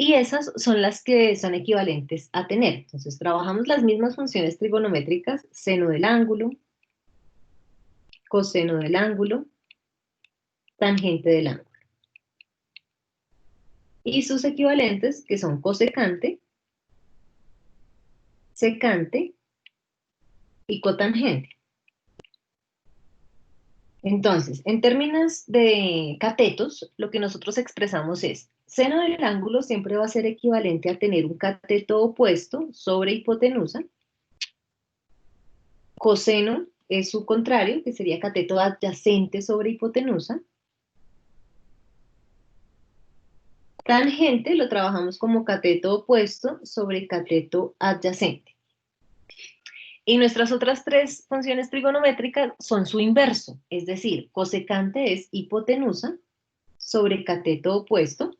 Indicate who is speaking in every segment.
Speaker 1: Y esas son las que son equivalentes a tener. Entonces, trabajamos las mismas funciones trigonométricas, seno del ángulo, coseno del ángulo, tangente del ángulo. Y sus equivalentes, que son cosecante, secante y cotangente. Entonces, en términos de catetos, lo que nosotros expresamos es, seno del ángulo siempre va a ser equivalente a tener un cateto opuesto sobre hipotenusa. Coseno es su contrario, que sería cateto adyacente sobre hipotenusa. Tangente lo trabajamos como cateto opuesto sobre cateto adyacente. Y nuestras otras tres funciones trigonométricas son su inverso, es decir, cosecante es hipotenusa sobre cateto opuesto,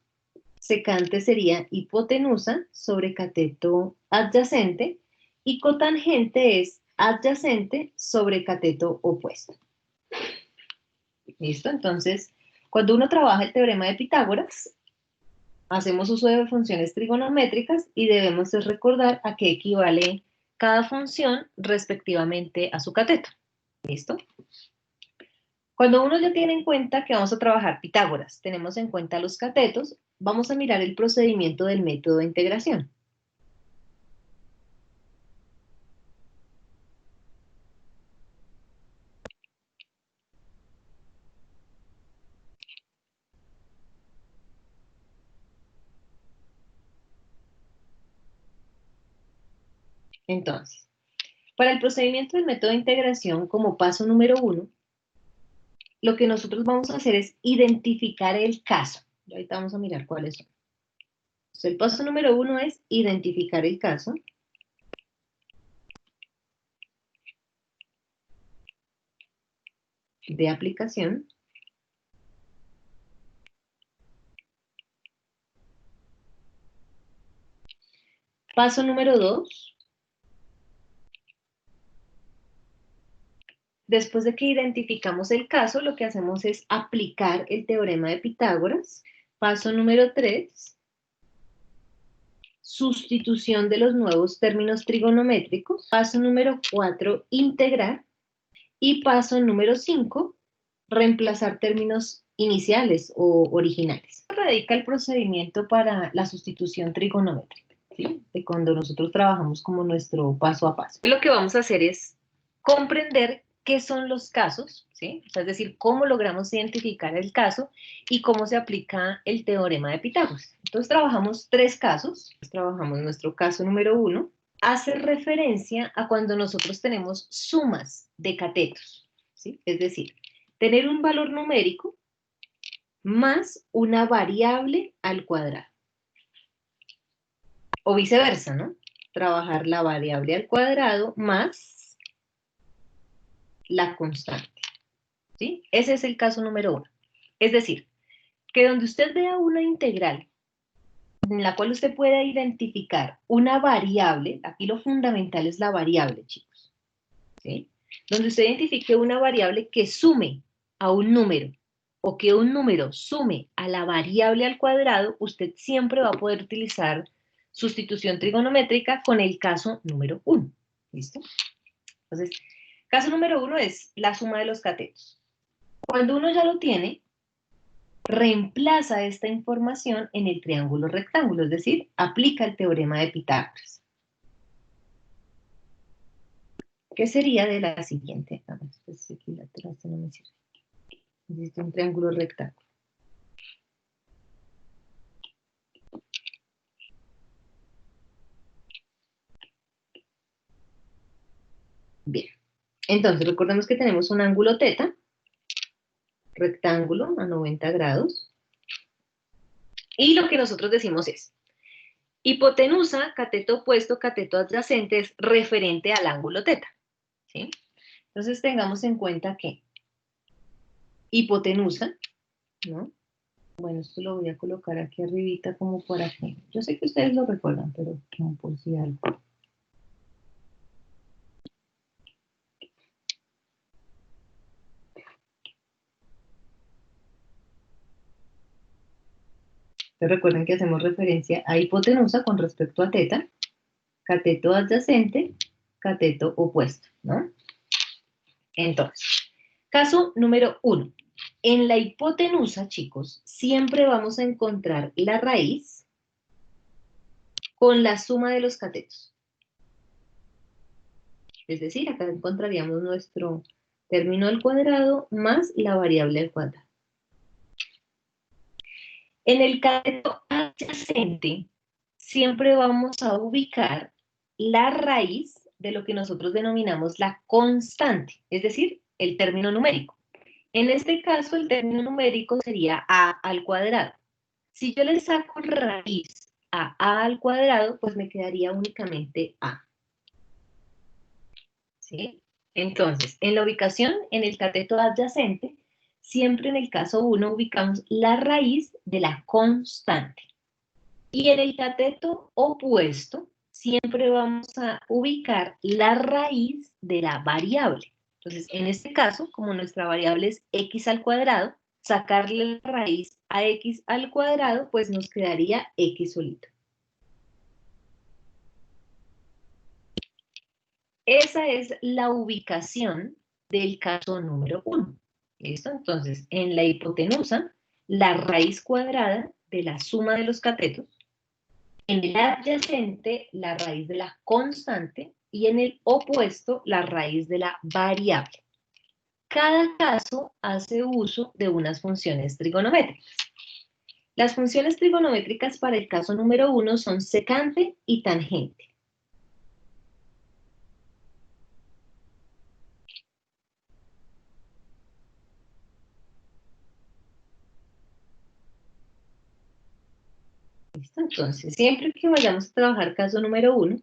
Speaker 1: secante sería hipotenusa sobre cateto adyacente y cotangente es adyacente sobre cateto opuesto. ¿Listo? Entonces, cuando uno trabaja el teorema de Pitágoras, hacemos uso de funciones trigonométricas y debemos recordar a qué equivale cada función respectivamente a su cateto. ¿Listo? Cuando uno ya tiene en cuenta que vamos a trabajar Pitágoras, tenemos en cuenta los catetos, vamos a mirar el procedimiento del método de integración. Entonces, para el procedimiento del método de integración, como paso número 1, lo que nosotros vamos a hacer es identificar el caso. Y ahorita vamos a mirar cuáles son. Entonces, el paso número 1 es identificar el caso. De aplicación. Paso número 2. Después de que identificamos el caso, lo que hacemos es aplicar el teorema de Pitágoras. Paso número 3. Sustitución de los nuevos términos trigonométricos. Paso número 4, integrar. Y paso número 5, reemplazar términos iniciales o originales. Radica el procedimiento para la sustitución trigonométrica, ¿sí? De cuando nosotros trabajamos como nuestro paso a paso. Lo que vamos a hacer es comprender qué son los casos, ¿sí? O sea, es decir, cómo logramos identificar el caso y cómo se aplica el teorema de Pitágoras. Entonces trabajamos tres casos. Trabajamos nuestro caso número 1, hace referencia a cuando nosotros tenemos sumas de catetos, ¿sí? Es decir, tener un valor numérico más una variable al cuadrado. O viceversa, ¿no? Trabajar la variable al cuadrado más la constante, ¿sí? Ese es el caso número 1. Es decir, que donde usted vea una integral en la cual usted pueda identificar una variable, aquí lo fundamental es la variable, chicos, ¿sí? Donde usted identifique una variable que sume a un número o que un número sume a la variable al cuadrado, usted siempre va a poder utilizar sustitución trigonométrica con el caso número 1. ¿Listo? Entonces, caso número 1 es la suma de los catetos. Cuando uno ya lo tiene, reemplaza esta información en el triángulo rectángulo, es decir, aplica el teorema de Pitágoras, que sería de la siguiente. Pues aquí la traza no me sirve. Existe un triángulo rectángulo. Bien, entonces recordemos que tenemos un ángulo θ, rectángulo a 90 grados, y lo que nosotros decimos es, hipotenusa, cateto opuesto, cateto adyacente, es referente al ángulo θ, ¿sí? Entonces tengamos en cuenta que hipotenusa, ¿no? Bueno, esto lo voy a colocar aquí arribita como para que, yo sé que ustedes lo recuerdan, pero no por si algo. Entonces recuerden que hacemos referencia a hipotenusa con respecto a teta, cateto adyacente, cateto opuesto, ¿no? Entonces, caso número 1. En la hipotenusa, chicos, siempre vamos a encontrar la raíz con la suma de los catetos. Es decir, acá encontraríamos nuestro término al cuadrado más la variable al cuadrado. En el cateto adyacente, siempre vamos a ubicar la raíz de lo que nosotros denominamos la constante, es decir, el término numérico. En este caso, el término numérico sería a al cuadrado. Si yo le saco raíz a al cuadrado, pues me quedaría únicamente a. ¿Sí? Entonces, en la ubicación, en el cateto adyacente, siempre en el caso 1 ubicamos la raíz de la constante. Y en el cateto opuesto, siempre vamos a ubicar la raíz de la variable. Entonces, en este caso, como nuestra variable es x al cuadrado, sacarle la raíz a x al cuadrado, pues nos quedaría x solito. Esa es la ubicación del caso número 1. ¿Listo? Entonces, en la hipotenusa, la raíz cuadrada de la suma de los catetos, en el adyacente, la raíz de la constante, y en el opuesto, la raíz de la variable. Cada caso hace uso de unas funciones trigonométricas. Las funciones trigonométricas para el caso número 1 son secante y tangente. ¿Listo? Entonces, siempre que vayamos a trabajar caso número 1,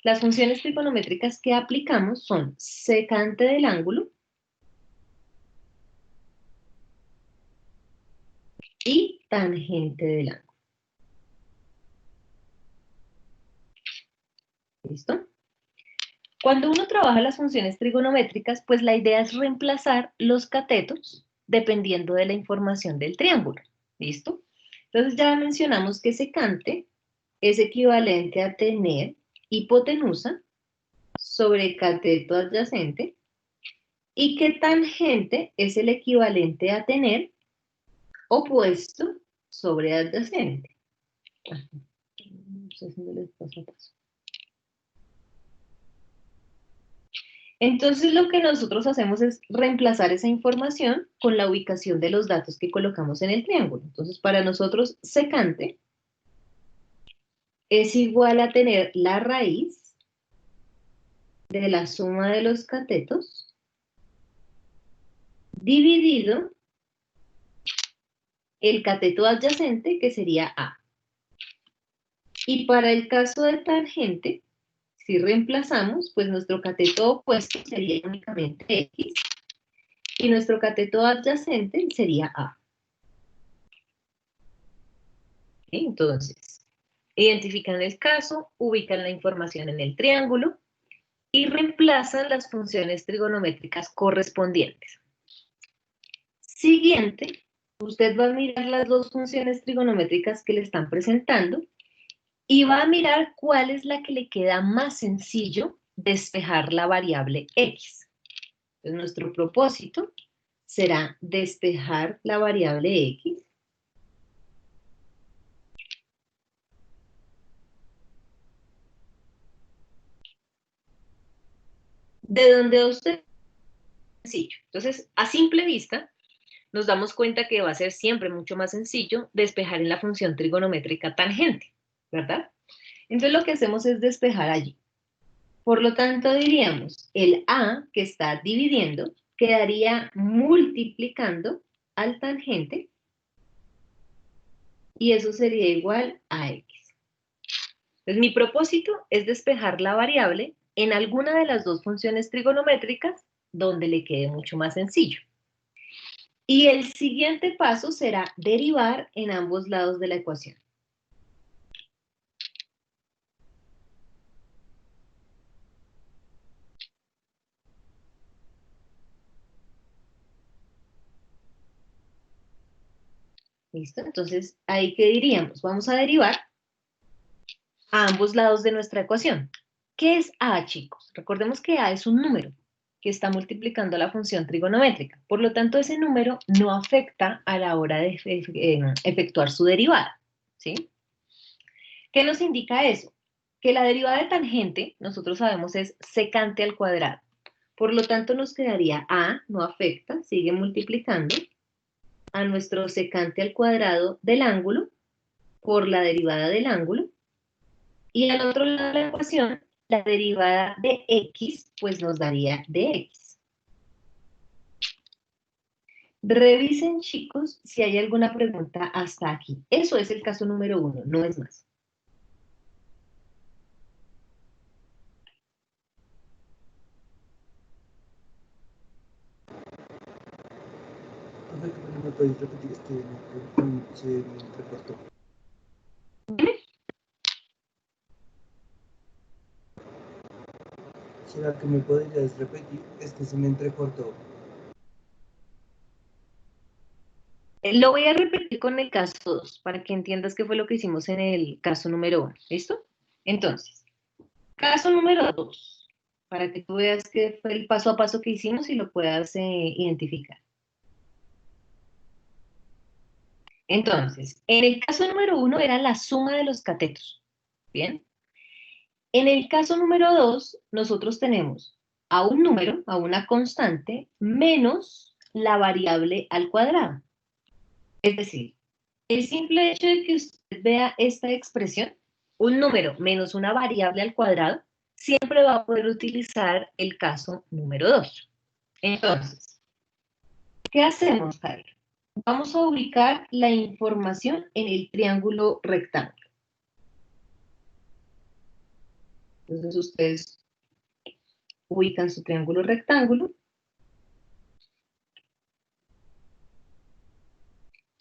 Speaker 1: las funciones trigonométricas que aplicamos son secante del ángulo y tangente del ángulo. ¿Listo? Cuando uno trabaja las funciones trigonométricas, pues la idea es reemplazar los catetos dependiendo de la información del triángulo. ¿Listo? Entonces ya mencionamos que secante es equivalente a tener hipotenusa sobre cateto adyacente y que tangente es el equivalente a tener opuesto sobre adyacente. No sé si me les paso a paso. Entonces lo que nosotros hacemos es reemplazar esa información con la ubicación de los datos que colocamos en el triángulo. Entonces para nosotros secante es igual a tener la raíz de la suma de los catetos dividido el cateto adyacente, que sería A. Y para el caso de tangente, si reemplazamos, pues nuestro cateto opuesto sería únicamente X y nuestro cateto adyacente sería A. ¿Sí? Entonces, identifican el caso, ubican la información en el triángulo y reemplazan las funciones trigonométricas correspondientes. Siguiente, usted va a mirar las dos funciones trigonométricas que le están presentando y va a mirar cuál es la que le queda más sencillo despejar la variable x. Entonces, nuestro propósito será despejar la variable x de donde usted es sencillo. Entonces, a simple vista, nos damos cuenta que va a ser siempre mucho más sencillo despejar en la función trigonométrica tangente, ¿verdad? Entonces, lo que hacemos es despejar allí. Por lo tanto, diríamos, el a que está dividiendo quedaría multiplicando al tangente y eso sería igual a x. Entonces, mi propósito es despejar la variable en alguna de las dos funciones trigonométricas donde le quede mucho más sencillo. Y el siguiente paso será derivar en ambos lados de la ecuación. ¿Listo? Entonces, ¿ahí qué diríamos? Vamos a derivar a ambos lados de nuestra ecuación. ¿Qué es A, chicos? Recordemos que A es un número que está multiplicando la función trigonométrica. Por lo tanto, ese número no afecta a la hora de efectuar su derivada, ¿sí? ¿Qué nos indica eso? Que la derivada de tangente, nosotros sabemos, es secante al cuadrado. Por lo tanto, nos quedaría A, no afecta, sigue multiplicando, a nuestro secante al cuadrado del ángulo por la derivada del ángulo. Y al otro lado de la ecuación, la derivada de x, pues nos daría dx. Revisen, chicos, si hay alguna pregunta hasta aquí. Eso es el caso número 1, no es más.
Speaker 2: ¿Me puedes repetir? Es que se me entrecortó. ¿Será que me podrías repetir? Es que se me entrecortó.
Speaker 1: Lo voy a repetir con el caso 2, para que entiendas qué fue lo que hicimos en el caso número 1. ¿Listo? Entonces, caso número 2, para que tú veas qué fue el paso a paso que hicimos y lo puedas identificar. Entonces, en el caso número 1 era la suma de los catetos. ¿Bien? En el caso número 2, nosotros tenemos a un número, a una constante, menos la variable al cuadrado. Es decir, el simple hecho de que usted vea esta expresión, un número menos una variable al cuadrado, siempre va a poder utilizar el caso número 2. Entonces, ¿qué hacemos, Jairo? Vamos a ubicar la información en el triángulo rectángulo. Entonces, ustedes ubican su triángulo rectángulo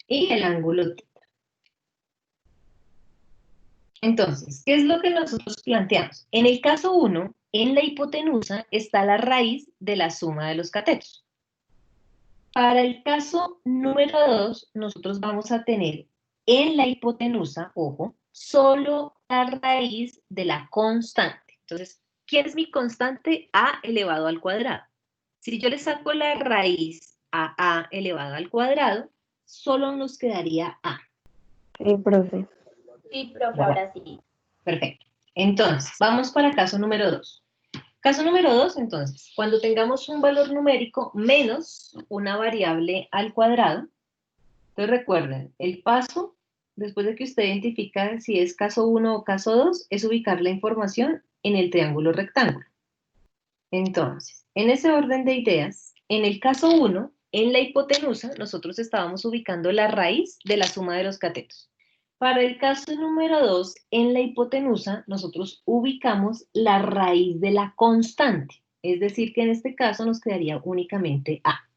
Speaker 1: y el ángulo θ. Entonces, ¿qué es lo que nosotros planteamos? En el caso 1, en la hipotenusa está la raíz de la suma de los catetos. Para el caso número 2, nosotros vamos a tener en la hipotenusa, ojo, solo la raíz de la constante. Entonces, ¿quién es mi constante? A elevado al cuadrado. Si yo le saco la raíz a A elevado al cuadrado, solo nos quedaría A.
Speaker 3: Sí, profe.
Speaker 4: Sí, profe, ahora sí.
Speaker 1: Perfecto. Entonces, vamos para caso número 2. Caso número 2, entonces, cuando tengamos un valor numérico menos una variable al cuadrado, entonces recuerden, el paso, después de que usted identifica si es caso 1 o caso 2, es ubicar la información en el triángulo rectángulo. Entonces, en ese orden de ideas, en el caso 1, en la hipotenusa, nosotros estábamos ubicando la raíz de la suma de los catetos. Para el caso número 2, en la hipotenusa, nosotros ubicamos la raíz de la constante. Es decir, que en este caso nos quedaría únicamente A.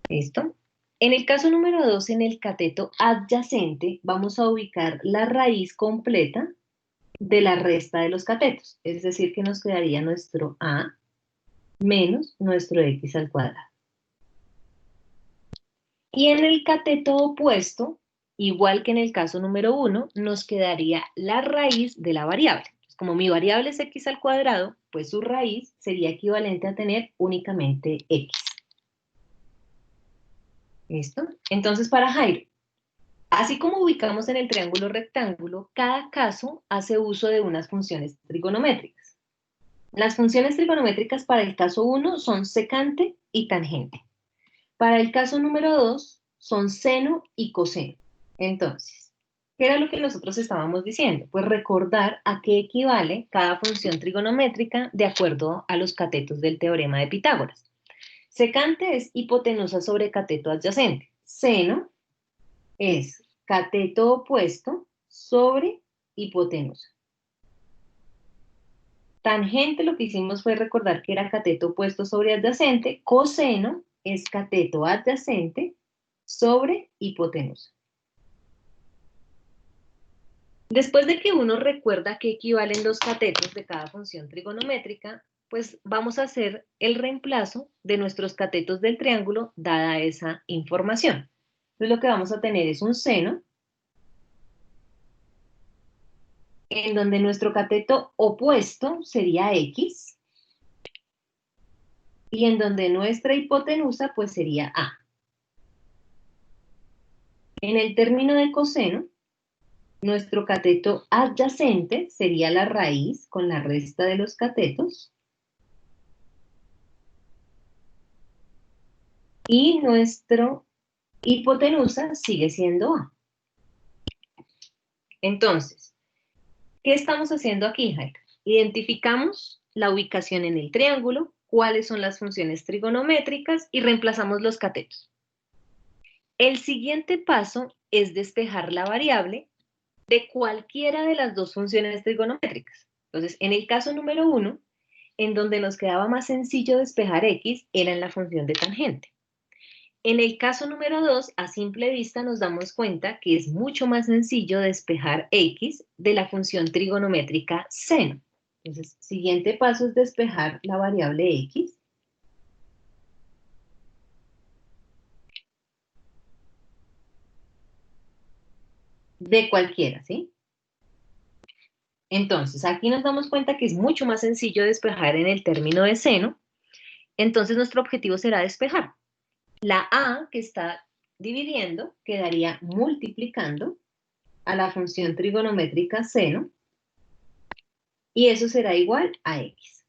Speaker 1: ¿Listo? En el caso número 2, en el cateto adyacente, vamos a ubicar la raíz completa de la resta de los catetos. Es decir, que nos quedaría nuestro A menos nuestro X al cuadrado. Y en el cateto opuesto, igual que en el caso número 1, nos quedaría la raíz de la variable. Como mi variable es X al cuadrado, pues su raíz sería equivalente a tener únicamente X. ¿Listo? Entonces, para Jairo, así como ubicamos en el triángulo rectángulo, cada caso hace uso de unas funciones trigonométricas. Las funciones trigonométricas para el caso 1 son secante y tangente. Para el caso número 2 son seno y coseno. Entonces, ¿qué era lo que nosotros estábamos diciendo? Pues recordar a qué equivale cada función trigonométrica de acuerdo a los catetos del teorema de Pitágoras. Secante es hipotenusa sobre cateto adyacente. Seno es cateto opuesto sobre hipotenusa. Tangente, lo que hicimos fue recordar que era cateto opuesto sobre adyacente. Coseno es cateto adyacente sobre hipotenusa. Después de que uno recuerda que equivalen los catetos de cada función trigonométrica, pues vamos a hacer el reemplazo de nuestros catetos del triángulo dada esa información. Entonces lo que vamos a tener es un seno en donde nuestro cateto opuesto sería X y en donde nuestra hipotenusa pues sería A. En el término de coseno, nuestro cateto adyacente sería la raíz con la resta de los catetos. Y nuestro hipotenusa sigue siendo A. Entonces, ¿qué estamos haciendo aquí, Jairo? Identificamos la ubicación en el triángulo, cuáles son las funciones trigonométricas y reemplazamos los catetos. El siguiente paso es despejar la variable de cualquiera de las dos funciones trigonométricas. Entonces, en el caso número 1, en donde nos quedaba más sencillo despejar x, era en la función de tangente. En el caso número 2, a simple vista nos damos cuenta que es mucho más sencillo despejar x de la función trigonométrica seno. Entonces, siguiente paso es despejar la variable x. De cualquiera, ¿sí? Entonces, aquí nos damos cuenta que es mucho más sencillo despejar en el término de seno. Entonces, nuestro objetivo será despejar. La a que está dividiendo quedaría multiplicando a la función trigonométrica seno y eso será igual a x.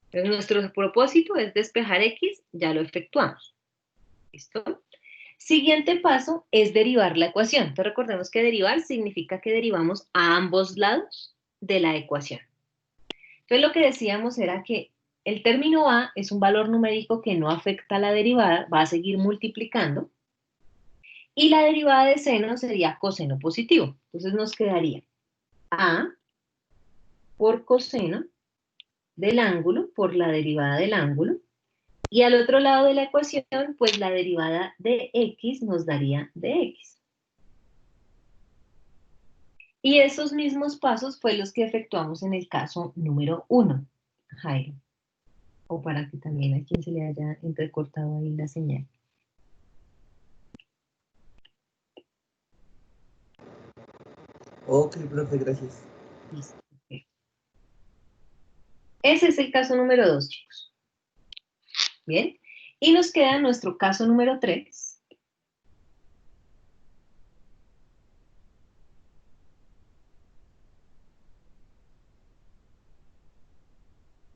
Speaker 1: Entonces, nuestro propósito es despejar x, ya lo efectuamos. ¿Listo? Siguiente paso es derivar la ecuación. Entonces, recordemos que derivar significa que derivamos a ambos lados de la ecuación. Entonces, lo que decíamos era que el término a es un valor numérico que no afecta a la derivada, va a seguir multiplicando. Y la derivada de seno sería coseno positivo. Entonces nos quedaría a por coseno del ángulo, por la derivada del ángulo. Y al otro lado de la ecuación, pues la derivada de x nos daría de x. Y esos mismos pasos fue los que efectuamos en el caso número 1, Jairo. O para que también a quien se le haya entrecortado ahí la señal.
Speaker 2: Ok, profe, gracias.
Speaker 1: Listo. Ese es el caso número 2, chicos. Bien. Y nos queda nuestro caso número 3.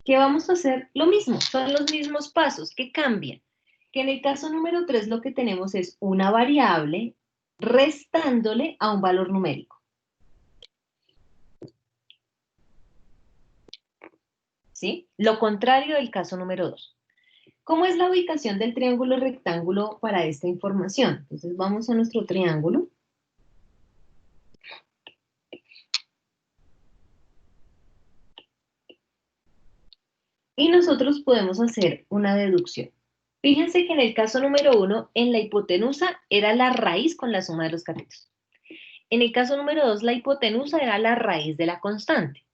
Speaker 1: Que vamos a hacer lo mismo, son los mismos pasos. ¿Qué cambian? Que en el caso número 3 lo que tenemos es una variable restándole a un valor numérico. ¿Sí? Lo contrario del caso número 2. ¿Cómo es la ubicación del triángulo rectángulo para esta información? Entonces vamos a nuestro triángulo. Y nosotros podemos hacer una deducción. Fíjense que en el caso número 1, en la hipotenusa era la raíz con la suma de los catetos. En el caso número 2, la hipotenusa era la raíz de la constante.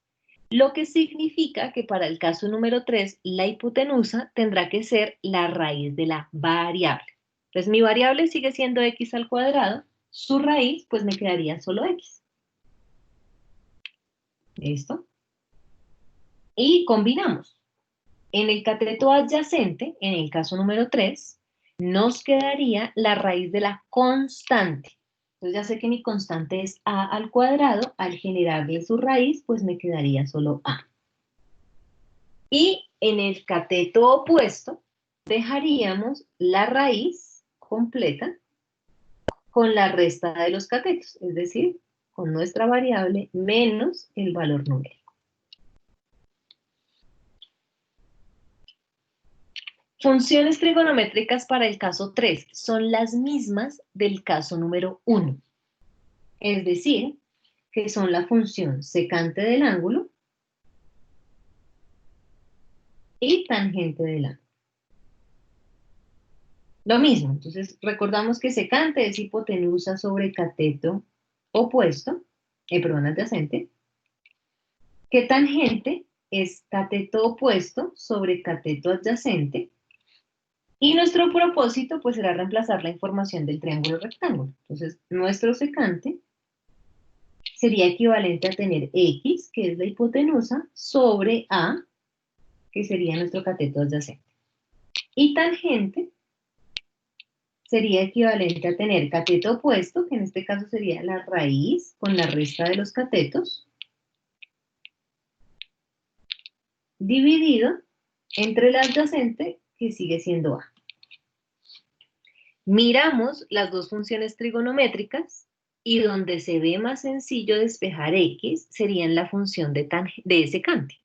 Speaker 1: Lo que significa que para el caso número 3, la hipotenusa tendrá que ser la raíz de la variable. Entonces mi variable sigue siendo x al cuadrado, su raíz pues me quedaría solo x. ¿Listo? Y combinamos. En el cateto adyacente, en el caso número 3, nos quedaría la raíz de la constante. Entonces ya sé que mi constante es a al cuadrado, al generarle su raíz, pues me quedaría solo a. Y en el cateto opuesto, dejaríamos la raíz completa con la resta de los catetos, es decir, con nuestra variable menos el valor numérico. Funciones trigonométricas para el caso 3 son las mismas del caso número 1. Es decir, que son la función secante del ángulo y tangente del ángulo. Lo mismo, entonces recordamos que secante es hipotenusa sobre cateto opuesto, adyacente, que tangente es cateto opuesto sobre cateto adyacente, Y nuestro propósito, pues, será reemplazar la información del triángulo rectángulo. Entonces, nuestro secante sería equivalente a tener X, que es la hipotenusa, sobre A, que sería nuestro cateto adyacente. Y tangente sería equivalente a tener cateto opuesto, que en este caso sería la raíz con la resta de los catetos, dividido entre el adyacente, que sigue siendo A. Miramos las dos funciones trigonométricas y donde se ve más sencillo despejar X sería en la función de secante.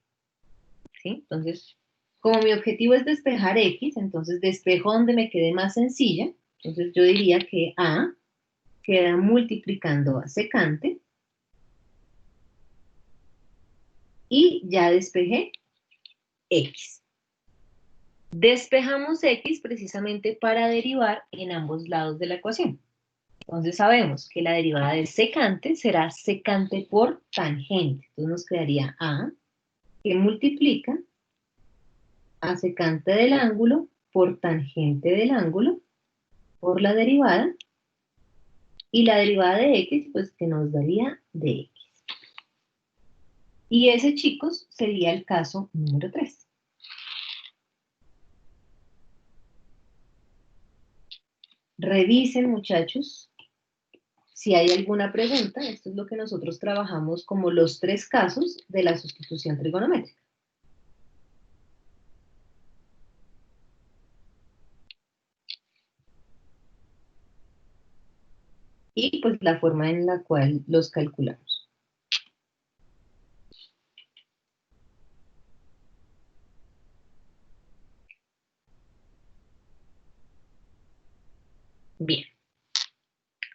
Speaker 1: ¿Sí? Entonces, como mi objetivo es despejar X, entonces despejo donde me quede más sencilla. Entonces yo diría que A queda multiplicando a secante y ya despejé X. Despejamos X precisamente para derivar en ambos lados de la ecuación. Entonces sabemos que la derivada de secante será secante por tangente. Entonces nos quedaría A, que multiplica a secante del ángulo por tangente del ángulo, por la derivada, y la derivada de X, pues que nos daría de X. Y ese, chicos, sería el caso número 3. Revisen, muchachos, si hay alguna pregunta. Esto es lo que nosotros trabajamos como los 3 casos de la sustitución trigonométrica. Y pues la forma en la cual los calculamos. Bien.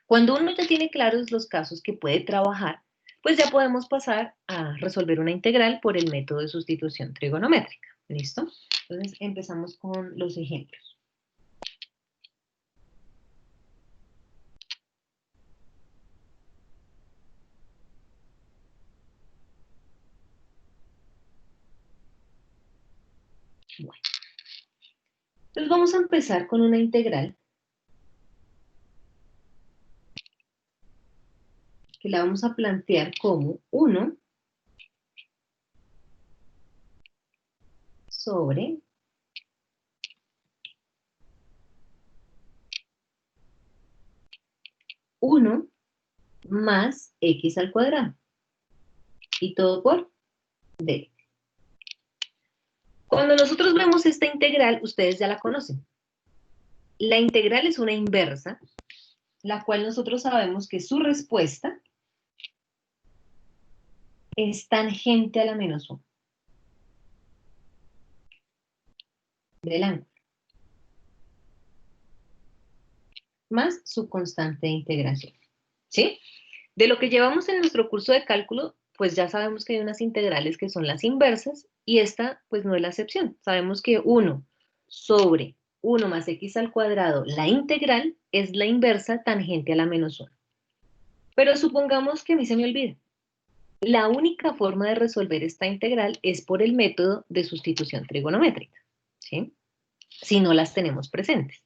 Speaker 1: Cuando uno ya tiene claros los casos que puede trabajar, pues ya podemos pasar a resolver una integral por el método de sustitución trigonométrica. ¿Listo? Entonces empezamos con los ejemplos. Bueno. Entonces vamos a empezar con una integral que la vamos a plantear como 1 sobre 1 más x al cuadrado. Y todo por d. Cuando nosotros vemos esta integral, ustedes ya la conocen. La integral es una inversa, la cual nosotros sabemos que su respuesta es tangente a la menos 1 del ángulo, más su constante de integración. ¿Sí? De lo que llevamos en nuestro curso de cálculo, pues ya sabemos que hay unas integrales que son las inversas, y esta pues no es la excepción. Sabemos que 1 sobre 1 más x al cuadrado, la integral, es la inversa tangente a la menos 1. Pero supongamos que a mí se me olvida. La única forma de resolver esta integral es por el método de sustitución trigonométrica, ¿sí? Si no las tenemos presentes.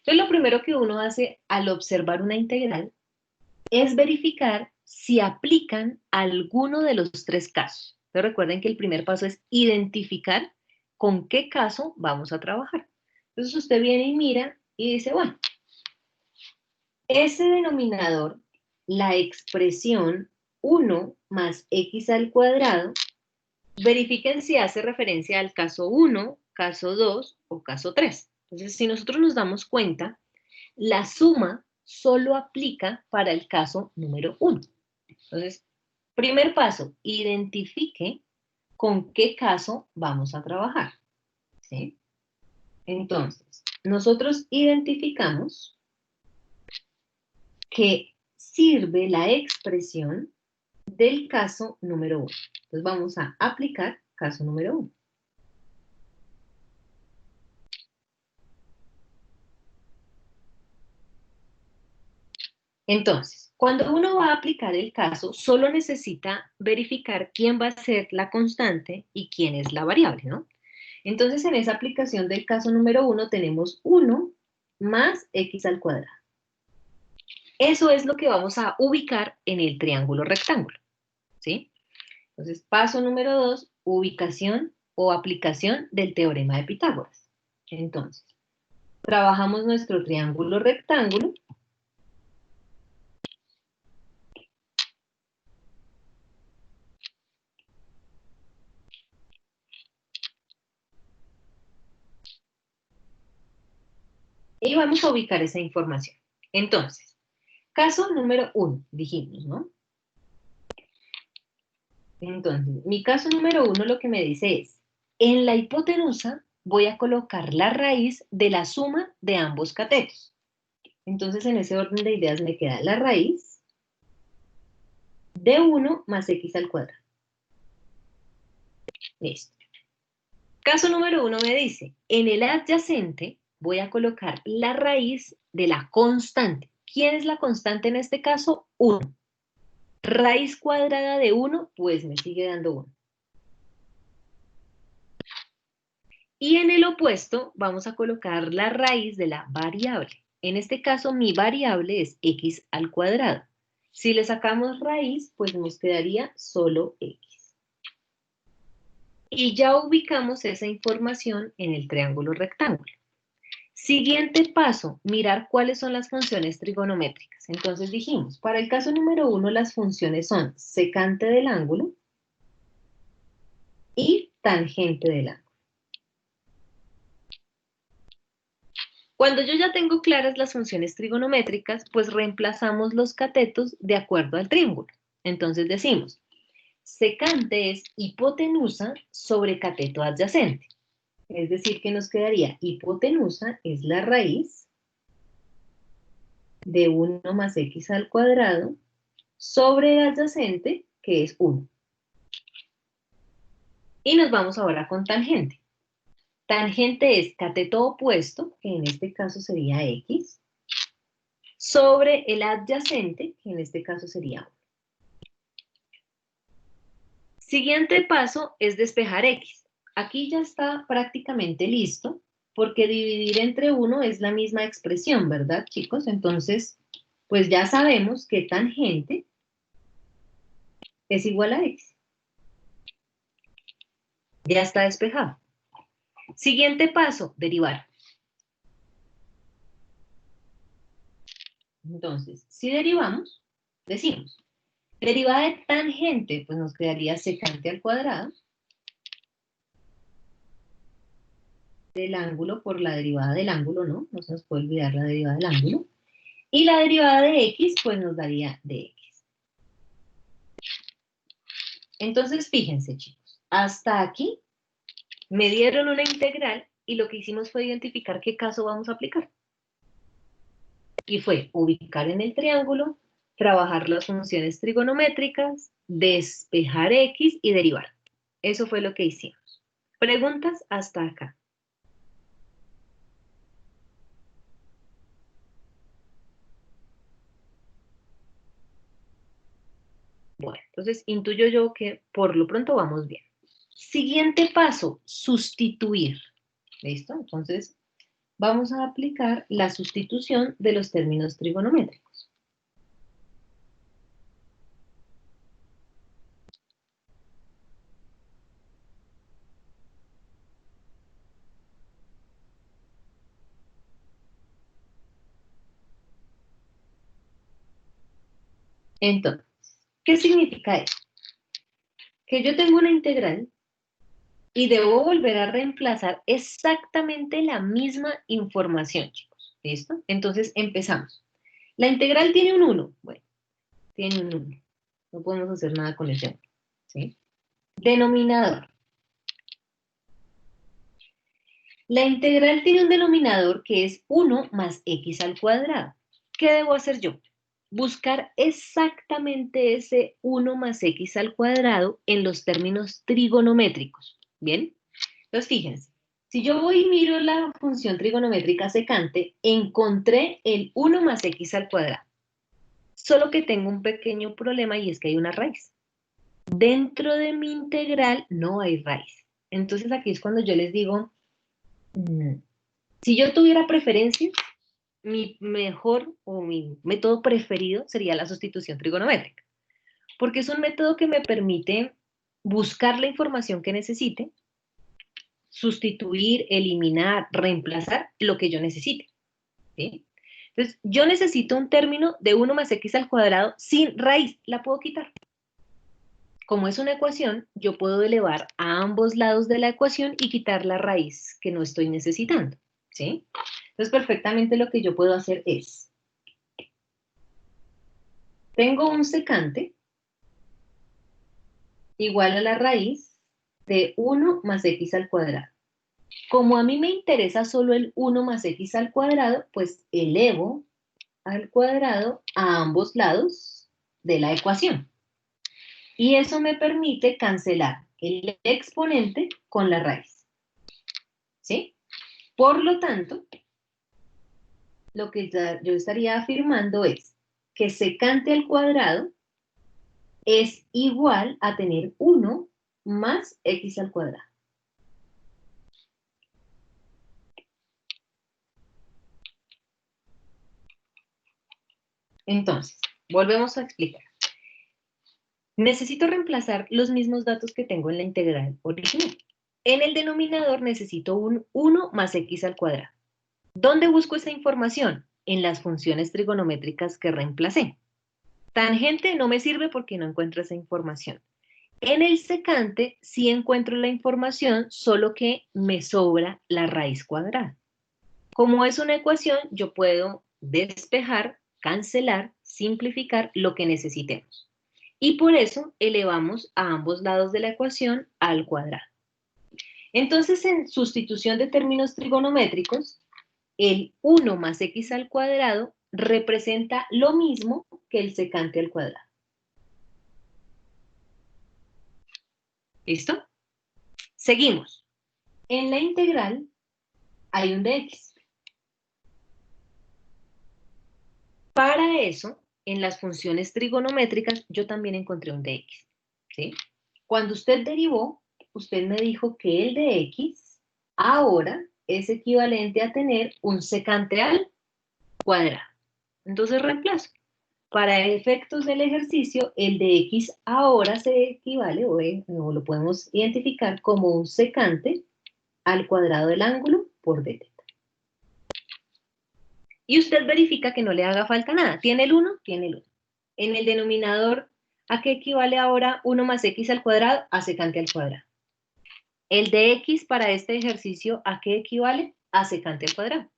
Speaker 1: Entonces, lo primero que uno hace al observar una integral es verificar si aplican alguno de los 3 casos. Entonces, recuerden que el primer paso es identificar con qué caso vamos a trabajar. Entonces, usted viene y mira y dice, bueno, ese denominador, la expresión 1 más x al cuadrado, verifiquen si hace referencia al caso 1, caso 2 o caso 3. Entonces, si nosotros nos damos cuenta, la suma solo aplica para el caso número 1. Entonces, primer paso, identifique con qué caso vamos a trabajar. ¿Sí? Entonces, nosotros identificamos que sirve la expresión del caso número 1. Entonces, vamos a aplicar caso número 1. Entonces, cuando uno va a aplicar el caso, solo necesita verificar quién va a ser la constante y quién es la variable, ¿no? Entonces, en esa aplicación del caso número 1 tenemos 1 más x al cuadrado. Eso es lo que vamos a ubicar en el triángulo rectángulo, ¿sí? Entonces, paso número 2, ubicación o aplicación del teorema de Pitágoras. Entonces, trabajamos nuestro triángulo rectángulo. Y vamos a ubicar esa información. Entonces, caso número 1, dijimos, ¿no? Entonces, mi caso número 1 lo que me dice es, en la hipotenusa voy a colocar la raíz de la suma de ambos catetos. Entonces, en ese orden de ideas me queda la raíz de 1 más x al cuadrado. Listo. Caso número 1 me dice, en el adyacente voy a colocar la raíz de la constante. ¿Quién es la constante en este caso? 1. Raíz cuadrada de 1, pues me sigue dando 1. Y en el opuesto vamos a colocar la raíz de la variable. En este caso mi variable es x al cuadrado. Si le sacamos raíz, pues nos quedaría solo x. Y ya ubicamos esa información en el triángulo rectángulo. Siguiente paso, mirar cuáles son las funciones trigonométricas. Entonces dijimos, para el caso número 1 las funciones son secante del ángulo y tangente del ángulo. Cuando yo ya tengo claras las funciones trigonométricas, pues reemplazamos los catetos de acuerdo al triángulo. Entonces decimos, secante es hipotenusa sobre cateto adyacente. Es decir, que nos quedaría hipotenusa es la raíz de 1 más x al cuadrado sobre el adyacente, que es 1. Y nos vamos ahora con tangente. Tangente es cateto opuesto, que en este caso sería x, sobre el adyacente, que en este caso sería 1. Siguiente paso es despejar x. Aquí ya está prácticamente listo, porque dividir entre 1 es la misma expresión, ¿verdad, chicos? Entonces, pues ya sabemos que tangente es igual a x. Ya está despejado. Siguiente paso, derivar. Entonces, si derivamos, decimos, derivada de tangente, pues nos quedaría secante al cuadrado del ángulo por la derivada del ángulo, ¿no? No se nos puede olvidar la derivada del ángulo. Y la derivada de x, pues nos daría de x. Entonces, fíjense, chicos, hasta aquí me dieron una integral y lo que hicimos fue identificar qué caso vamos a aplicar. Y fue ubicar en el triángulo, trabajar las funciones trigonométricas, despejar x y derivar. Eso fue lo que hicimos. ¿Preguntas hasta acá? Bueno, entonces intuyo yo que por lo pronto vamos bien. Siguiente paso, sustituir. ¿Listo? Entonces vamos a aplicar la sustitución de los términos trigonométricos. Entonces, ¿qué significa eso? Que yo tengo una integral y debo volver a reemplazar exactamente la misma información, chicos. ¿Listo? Entonces empezamos. La integral tiene un 1. Bueno, tiene un 1. No podemos hacer nada con ese 1. ¿Sí? Denominador. La integral tiene un denominador que es 1 más x al cuadrado. ¿Qué debo hacer yo? Buscar exactamente ese 1 más x al cuadrado en los términos trigonométricos. ¿Bien? Entonces, fíjense. Si yo voy y miro la función trigonométrica secante, encontré el 1 más x al cuadrado. Solo que tengo un pequeño problema y es que hay una raíz. Dentro de mi integral no hay raíz. Entonces aquí es cuando yo les digo, si yo tuviera preferencias, mi mejor o mi método preferido sería la sustitución trigonométrica, porque es un método que me permite buscar la información que necesite, sustituir, eliminar, reemplazar lo que yo necesite, ¿sí? Entonces, yo necesito un término de 1 más x al cuadrado sin raíz, la puedo quitar. Como es una ecuación, yo puedo elevar a ambos lados de la ecuación y quitar la raíz que no estoy necesitando, ¿sí? Entonces, perfectamente lo que yo puedo hacer es, tengo un secante igual a la raíz de 1 más x al cuadrado. Como a mí me interesa solo el 1 más x al cuadrado, pues elevo al cuadrado a ambos lados de la ecuación. Y eso me permite cancelar el exponente con la raíz, ¿sí? Por lo tanto, lo que yo estaría afirmando es que secante al cuadrado es igual a tener 1 más x al cuadrado. Entonces, volvemos a explicar. Necesito reemplazar los mismos datos que tengo en la integral original. En el denominador necesito un 1 más x al cuadrado. ¿Dónde busco esa información? En las funciones trigonométricas que reemplacé. Tangente no me sirve porque no encuentro esa información. En el secante sí encuentro la información, solo que me sobra la raíz cuadrada. Como es una ecuación, yo puedo despejar, cancelar, simplificar lo que necesitemos. Y por eso elevamos a ambos lados de la ecuación al cuadrado. Entonces, en sustitución de términos trigonométricos, el 1 más x al cuadrado representa lo mismo que el secante al cuadrado. ¿Listo? Seguimos. En la integral hay un dx. Para eso, en las funciones trigonométricas, yo también encontré un dx, ¿sí? Cuando usted derivó, usted me dijo que el dx ahora es equivalente a tener un secante al cuadrado. Entonces reemplazo. Para efectos del ejercicio, el dx ahora se equivale, o lo podemos identificar como un secante al cuadrado del ángulo por d θ. Y usted verifica que no le haga falta nada. ¿Tiene el 1? Tiene el 1. En el denominador, ¿a qué equivale ahora 1 más x al cuadrado? A secante al cuadrado. El de x para este ejercicio, ¿a qué equivale? A secante al cuadrado.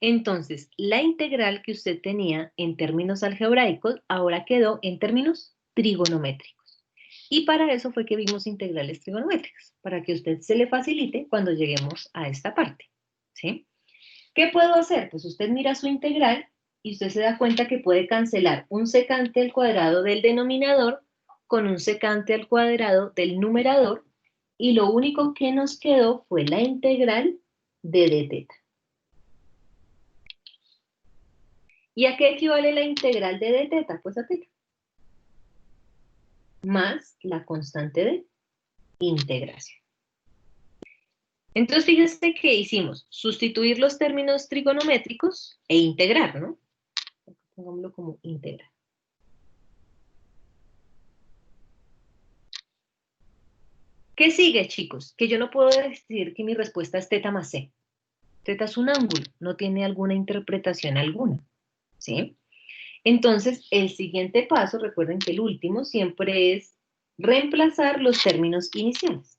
Speaker 1: Entonces, la integral que usted tenía en términos algebraicos ahora quedó en términos trigonométricos. Y para eso fue que vimos integrales trigonométricas, para que a usted se le facilite cuando lleguemos a esta parte, ¿sí? ¿Qué puedo hacer? Pues usted mira su integral y usted se da cuenta que puede cancelar un secante al cuadrado del denominador con un secante al cuadrado del numerador, y lo único que nos quedó fue la integral de d θ. ¿Y a qué equivale la integral de d θ? Pues a θ. Más la constante de integración. Entonces, fíjense que hicimos sustituir los términos trigonométricos e integrar, ¿no? Pongámoslo como integrar. ¿Qué sigue, chicos? Que yo no puedo decir que mi respuesta es θ más c. θ es un ángulo, no tiene alguna interpretación alguna, ¿sí? Entonces, el siguiente paso, recuerden que el último siempre es reemplazar los términos iniciales.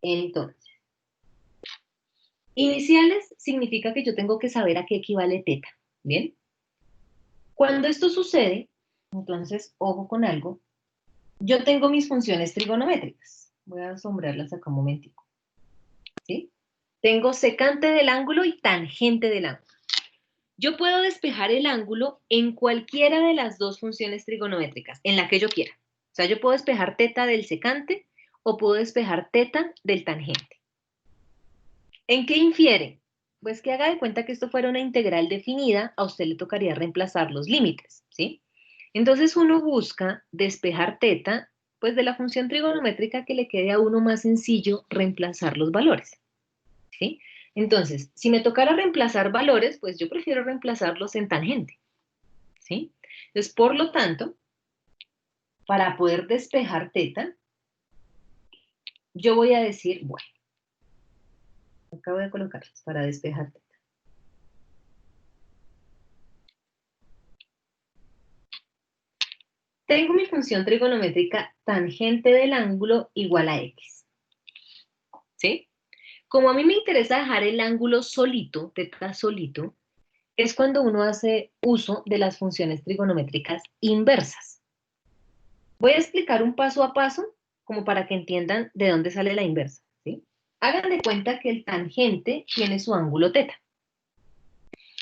Speaker 1: Entonces, iniciales significa que yo tengo que saber a qué equivale θ, ¿bien? Cuando esto sucede, entonces, ojo con algo, yo tengo mis funciones trigonométricas. Voy a sombrearlas acá un momentico, ¿sí? Tengo secante del ángulo y tangente del ángulo. Yo puedo despejar el ángulo en cualquiera de las dos funciones trigonométricas, en la que yo quiera. O sea, yo puedo despejar θ del secante o puedo despejar θ del tangente. ¿En qué infiere? Pues que haga de cuenta que esto fuera una integral definida, a usted le tocaría reemplazar los límites, ¿sí? Entonces uno busca despejar teta, pues de la función trigonométrica que le quede a uno más sencillo reemplazar los valores, ¿sí? Entonces, si me tocara reemplazar valores, pues yo prefiero reemplazarlos en tangente, ¿sí? Entonces, por lo tanto, para poder despejar teta, yo voy a decir, bueno, acá voy a colocarlas para despejar teta. Tengo mi función trigonométrica tangente del ángulo igual a x, ¿sí? Como a mí me interesa dejar el ángulo solito, teta solito, es cuando uno hace uso de las funciones trigonométricas inversas. Voy a explicar un paso a paso como para que entiendan de dónde sale la inversa, ¿sí? Hagan de cuenta que el tangente tiene su ángulo teta.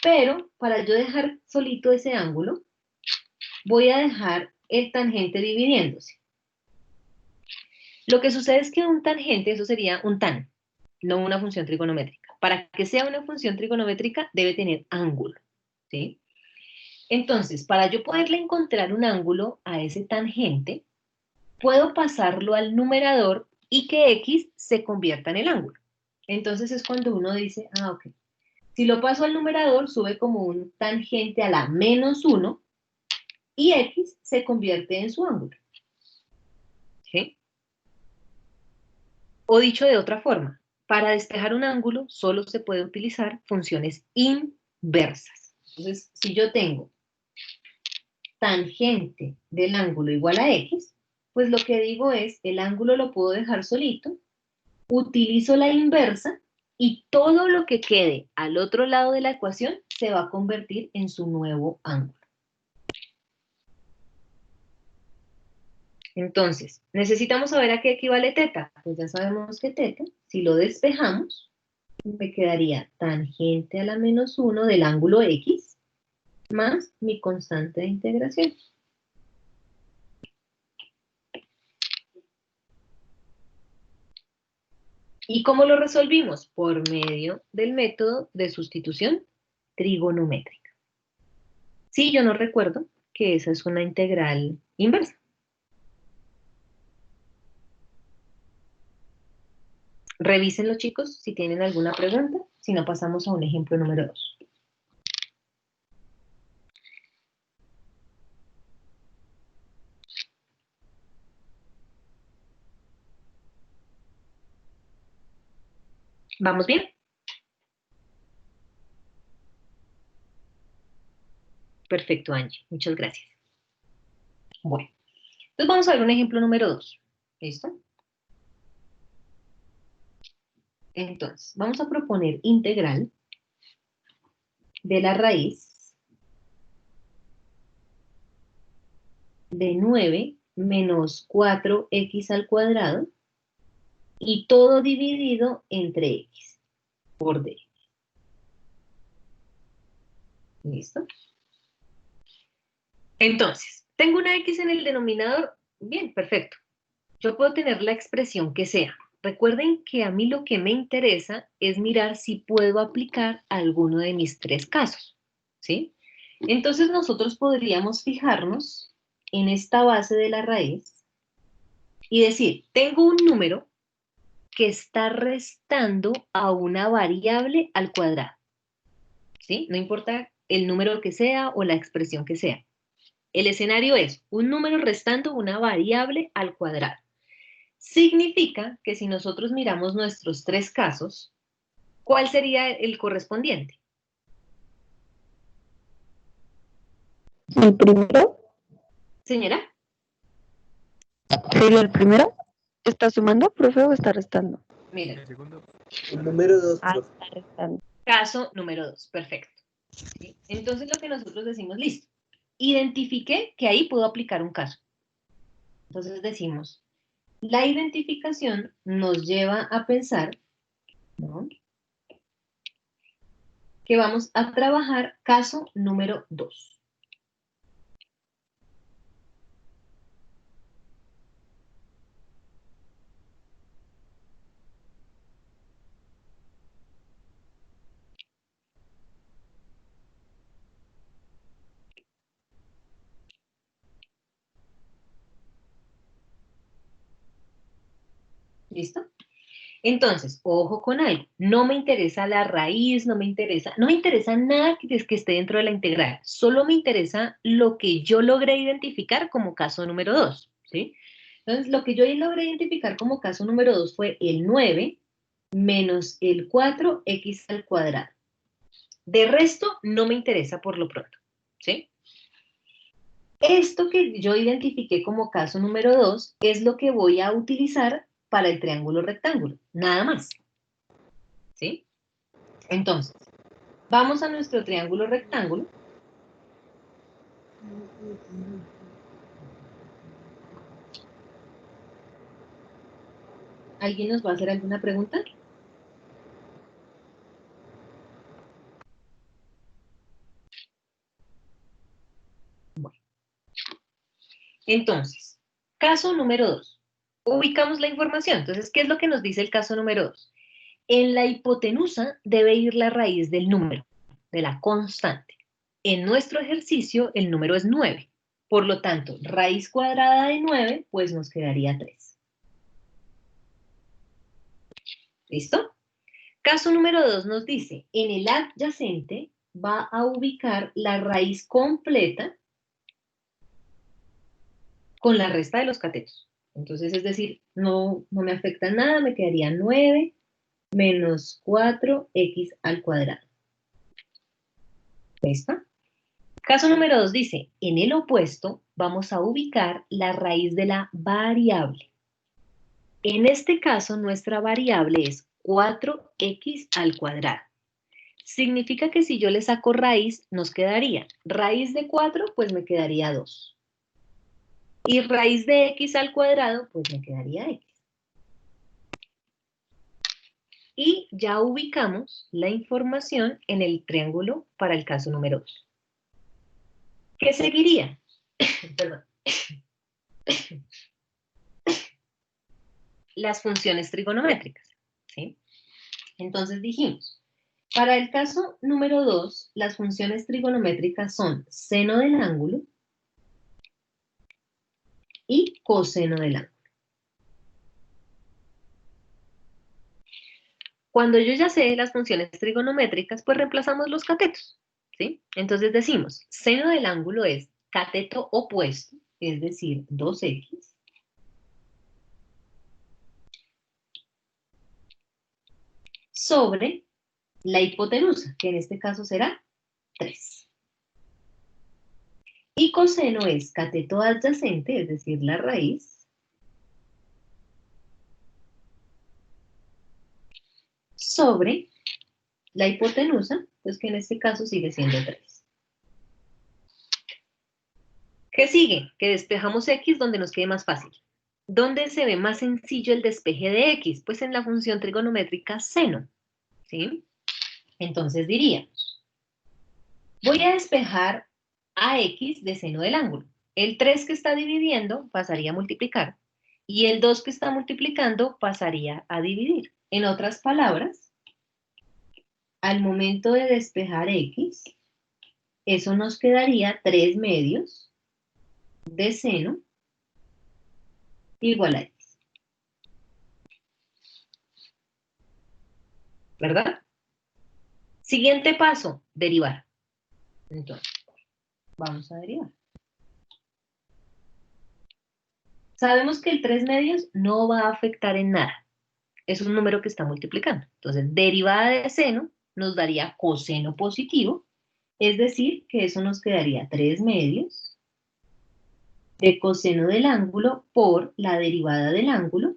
Speaker 1: Pero para yo dejar solito ese ángulo, voy a dejar el tangente dividiéndose. Lo que sucede es que un tangente, eso sería un tan, no una función trigonométrica. Para que sea una función trigonométrica debe tener ángulo, ¿sí? Entonces, para yo poderle encontrar un ángulo a ese tangente, puedo pasarlo al numerador y que x se convierta en el ángulo. Entonces es cuando uno dice, ah, ok. Si lo paso al numerador, sube como un tangente a la -1 y x se convierte en su ángulo. ¿Sí? O dicho de otra forma, para despejar un ángulo solo se puede utilizar funciones inversas. Entonces, si yo tengo tangente del ángulo igual a x, pues lo que digo es, el ángulo lo puedo dejar solito, utilizo la inversa y todo lo que quede al otro lado de la ecuación se va a convertir en su nuevo ángulo. Entonces, necesitamos saber a qué equivale teta. Pues ya sabemos que teta, si lo despejamos, me quedaría tangente a la -1 del ángulo x más mi constante de integración. ¿Y cómo lo resolvimos? Por medio del método de sustitución trigonométrica. Sí, yo no recuerdo que esa es una integral inversa. Revísenlo, chicos, si tienen alguna pregunta. Si no, pasamos a un ejemplo número 2. ¿Vamos bien? Perfecto, Angie. Muchas gracias. Bueno, entonces vamos a ver un ejemplo número 2. ¿Listo? Entonces, vamos a proponer integral de la raíz de 9 menos 4x al cuadrado y todo dividido entre x por d. ¿Listo? Entonces, tengo una x en el denominador. Bien, perfecto. Yo puedo tener la expresión que sea. Recuerden que a mí lo que me interesa es mirar si puedo aplicar alguno de mis tres casos, ¿sí? Entonces nosotros podríamos fijarnos en esta base de la raíz y decir, tengo un número que está restando a una variable al cuadrado, ¿sí? No importa el número que sea o la expresión que sea. El escenario es un número restando una variable al cuadrado. Significa que si nosotros miramos nuestros tres casos, ¿cuál sería el correspondiente?
Speaker 3: ¿El primero?
Speaker 1: Señora,
Speaker 3: ¿Sería el primero? ¿Está sumando, profe, o está restando?
Speaker 1: mira,
Speaker 2: El segundo. El número 2,
Speaker 3: Ah,
Speaker 2: profe.
Speaker 3: está restando.
Speaker 1: caso número 2, perfecto. ¿Sí? Entonces lo que nosotros decimos, listo, identifiqué que ahí puedo aplicar un caso. Entonces decimos, la identificación nos lleva a pensar, ¿no?, que vamos a trabajar caso número 2. ¿Listo? Entonces, ojo con algo, no me interesa la raíz, no me interesa nada que esté dentro de la integral, solo me interesa lo que yo logré identificar como caso número 2, ¿sí? Entonces, lo que yo logré identificar como caso número 2 fue el 9 menos el 4x al cuadrado. De resto, no me interesa por lo pronto, ¿sí? Esto que yo identifiqué como caso número 2 es lo que voy a utilizar para el triángulo rectángulo, nada más. ¿Sí? Entonces, vamos a nuestro triángulo rectángulo. ¿Alguien nos va a hacer alguna pregunta? Bueno. Entonces, caso número 2. Ubicamos la información. Entonces, ¿qué es lo que nos dice el caso número 2? En la hipotenusa debe ir la raíz del número, de la constante. En nuestro ejercicio, el número es 9. Por lo tanto, raíz cuadrada de 9, pues nos quedaría 3. ¿Listo? Caso número 2 nos dice, en el adyacente va a ubicar la raíz completa con la resta de los catetos. Entonces, es decir, no me afecta nada, me quedaría 9 menos 4x al cuadrado. ¿Listo? Caso número 2 dice, en el opuesto vamos a ubicar la raíz de la variable. En este caso, nuestra variable es 4x al cuadrado. Significa que si yo le saco raíz, nos quedaría raíz de 4, pues me quedaría 2. Y raíz de x al cuadrado, pues me quedaría x. Y ya ubicamos la información en el triángulo para el caso número 2. ¿Qué seguiría? Perdón. Las funciones trigonométricas, ¿sí? Entonces dijimos, para el caso número 2, las funciones trigonométricas son seno del ángulo y coseno del ángulo. Cuando yo ya sé las funciones trigonométricas, pues reemplazamos los catetos, ¿sí? Entonces decimos, seno del ángulo es cateto opuesto, es decir, 2x, sobre la hipotenusa, que en este caso será 3. Y coseno es cateto adyacente, es decir, la raíz, sobre la hipotenusa, pues que en este caso sigue siendo 3. ¿Qué sigue? Que despejamos x donde nos quede más fácil. ¿Dónde se ve más sencillo el despeje de x? Pues en la función trigonométrica seno, ¿sí? Entonces diríamos, voy a despejar a x de seno del ángulo. El 3 que está dividiendo pasaría a multiplicar y el 2 que está multiplicando pasaría a dividir. En otras palabras, al momento de despejar x, eso nos quedaría 3 medios de seno igual a x. ¿Verdad? Siguiente paso, derivar. Entonces, vamos a derivar. Sabemos que el 3 medios no va a afectar en nada. Es un número que está multiplicando. Entonces, derivada de seno nos daría coseno positivo, es decir, que eso nos quedaría 3 medios de coseno del ángulo por la derivada del ángulo.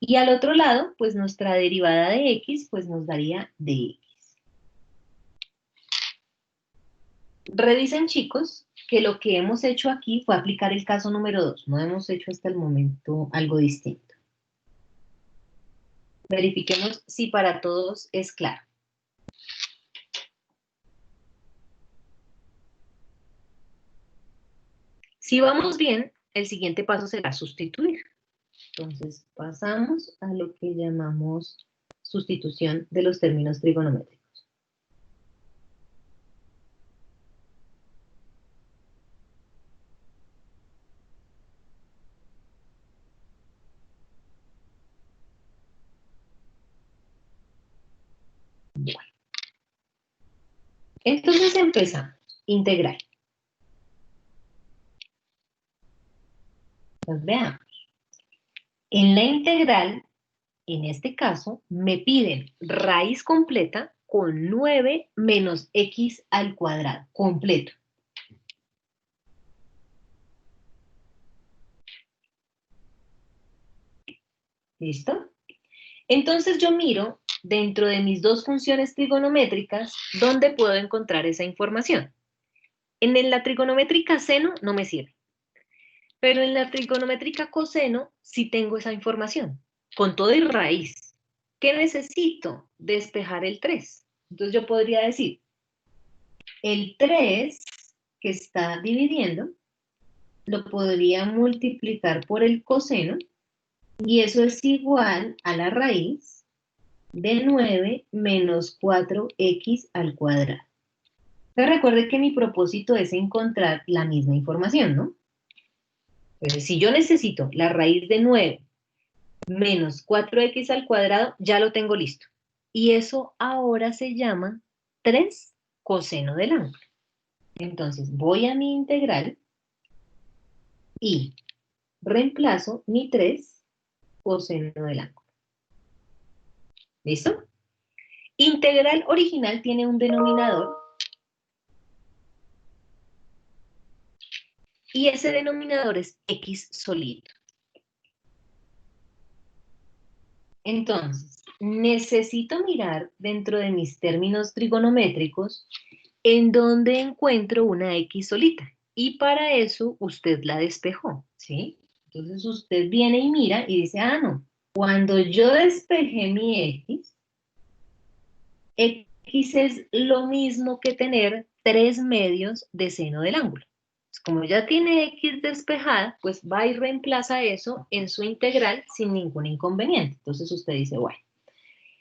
Speaker 1: Y al otro lado, pues nuestra derivada de x, pues nos daría dx. Revisen, chicos, que lo que hemos hecho aquí fue aplicar el caso número 2. No hemos hecho hasta el momento algo distinto. Verifiquemos si para todos es claro. Si vamos bien, el siguiente paso será sustituir. Entonces, pasamos a lo que llamamos sustitución de los términos trigonométricos. Entonces empezamos. Integral. Pues veamos. En la integral, en este caso, me piden raíz completa con 9 menos x al cuadrado, completo. ¿Listo? Entonces yo miro dentro de mis dos funciones trigonométricas dónde puedo encontrar esa información. En la trigonométrica seno no me sirve, pero en la trigonométrica coseno sí tengo esa información, con todo y raíz. ¿Qué necesito? Despejar el 3. Entonces yo podría decir, el 3 que está dividiendo, lo podría multiplicar por el coseno, y eso es igual a la raíz de 9 menos 4x al cuadrado. Pero recuerde que mi propósito es encontrar la misma información, ¿no? Entonces, si yo necesito la raíz de 9 menos 4x al cuadrado, ya lo tengo listo. Y eso ahora se llama 3 coseno del ángulo. Entonces, voy a mi integral y reemplazo mi 3 coseno del ángulo. ¿Listo? Integral original tiene un denominador y ese denominador es x solito. Entonces, necesito mirar dentro de mis términos trigonométricos en donde encuentro una x solita. Y para eso usted la despejó, ¿sí? Entonces usted viene y mira y dice, ah, no, cuando yo despejé mi x es lo mismo que tener 3 medios de seno del ángulo. Como ya tiene x despejada, pues va y reemplaza eso en su integral sin ningún inconveniente. Entonces usted dice, bueno,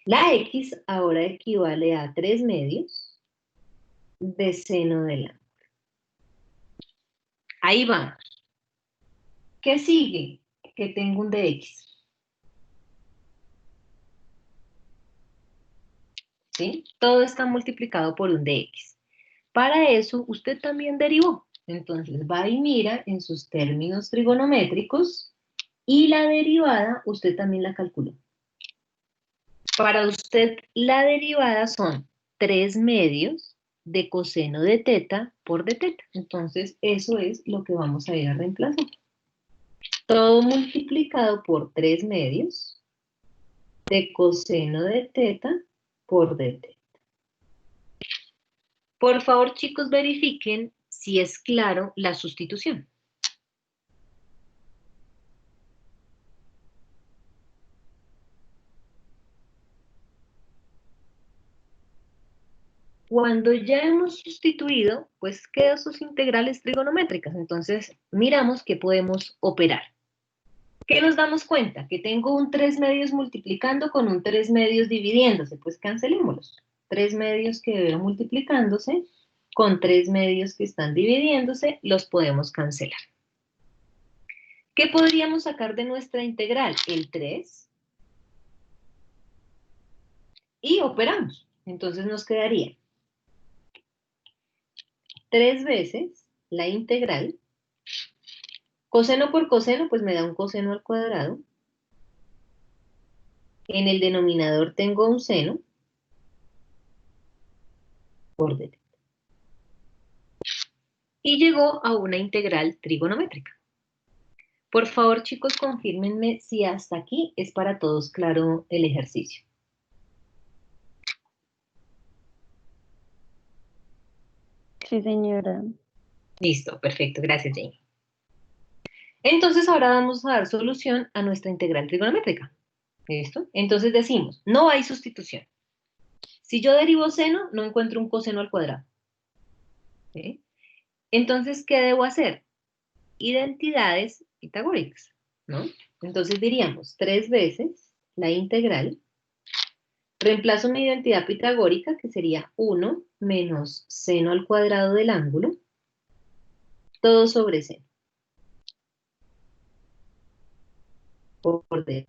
Speaker 1: la x ahora equivale a 3 medios de seno del ángulo. Ahí vamos. ¿Qué sigue? Que tengo un dx. ¿Sí? Todo está multiplicado por un dx. Para eso usted también derivó. Entonces va y mira en sus términos trigonométricos y la derivada usted también la calculó. Para usted la derivada son 3 medios de coseno de teta por de teta. Entonces eso es lo que vamos a ir a reemplazar. Todo multiplicado por 3 medios de coseno de teta por de teta. Por favor, chicos, verifiquen si es claro la sustitución. Cuando ya hemos sustituido, pues quedan sus integrales trigonométricas. Entonces, miramos que podemos operar. ¿Qué nos damos cuenta? Que tengo un 3 medios multiplicando con un 3 medios dividiéndose. Pues cancelémoslos. 3 medios que veo multiplicándose con 3 medios que están dividiéndose, los podemos cancelar. ¿Qué podríamos sacar de nuestra integral? El 3. Y operamos. Entonces nos quedaría 3 veces la integral. Coseno por coseno, pues me da un coseno al cuadrado. En el denominador tengo un seno por d. Y llegó a una integral trigonométrica. Por favor, chicos, confírmenme si hasta aquí es para todos claro el ejercicio.
Speaker 3: Sí, señora.
Speaker 1: Listo, perfecto, gracias, Jane. Entonces ahora vamos a dar solución a nuestra integral trigonométrica. ¿Listo? Entonces decimos, no hay sustitución. Si yo derivo seno, no encuentro un coseno al cuadrado. ¿Sí? Entonces, ¿qué debo hacer? Identidades pitagóricas, ¿no? Entonces diríamos 3 veces la integral. Reemplazo mi identidad pitagórica, que sería 1 menos seno al cuadrado del ángulo, todo sobre seno. Por d.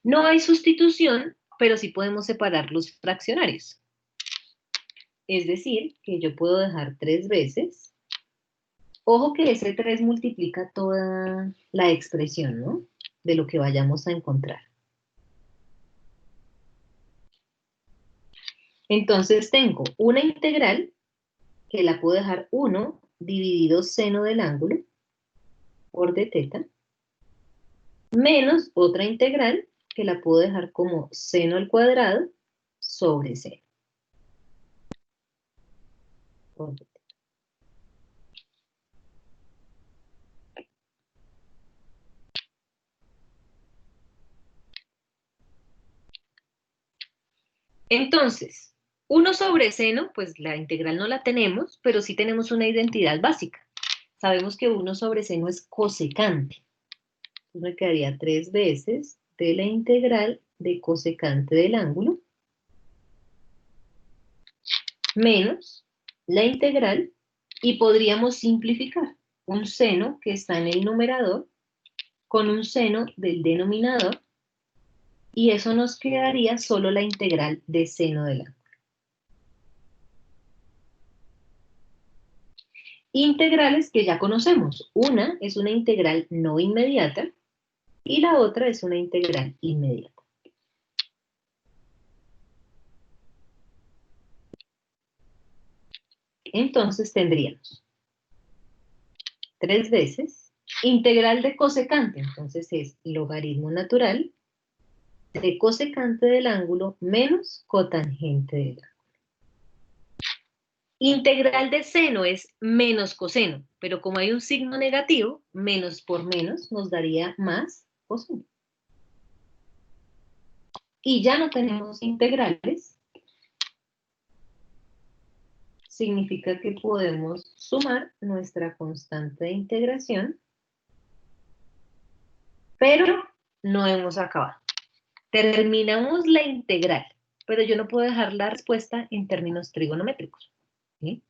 Speaker 1: No hay sustitución, pero sí podemos separar los fraccionarios. Es decir, que yo puedo dejar 3 veces. Ojo que ese 3 multiplica toda la expresión, ¿no? De lo que vayamos a encontrar. Entonces tengo una integral que la puedo dejar 1 dividido seno del ángulo por d teta, menos otra integral que la puedo dejar como seno al cuadrado sobre seno. Por d teta. Entonces, 1 sobre seno, pues la integral no la tenemos, pero sí tenemos una identidad básica. Sabemos que 1 sobre seno es cosecante. Entonces me quedaría 3 veces de la integral de cosecante del ángulo menos la integral, y podríamos simplificar un seno que está en el numerador con un seno del denominador, y eso nos quedaría solo la integral de seno del ángulo. Integrales que ya conocemos. Una es una integral no inmediata y la otra es una integral inmediata. Entonces tendríamos 3 veces integral de cosecante, entonces es logaritmo natural de cosecante del ángulo menos cotangente del ángulo. Integral de seno es menos coseno, pero como hay un signo negativo, menos por menos nos daría más coseno. Y ya no tenemos integrales, significa que podemos sumar nuestra constante de integración, pero no hemos acabado. Terminamos la integral, pero yo no puedo dejar la respuesta en términos trigonométricos, ¿sí?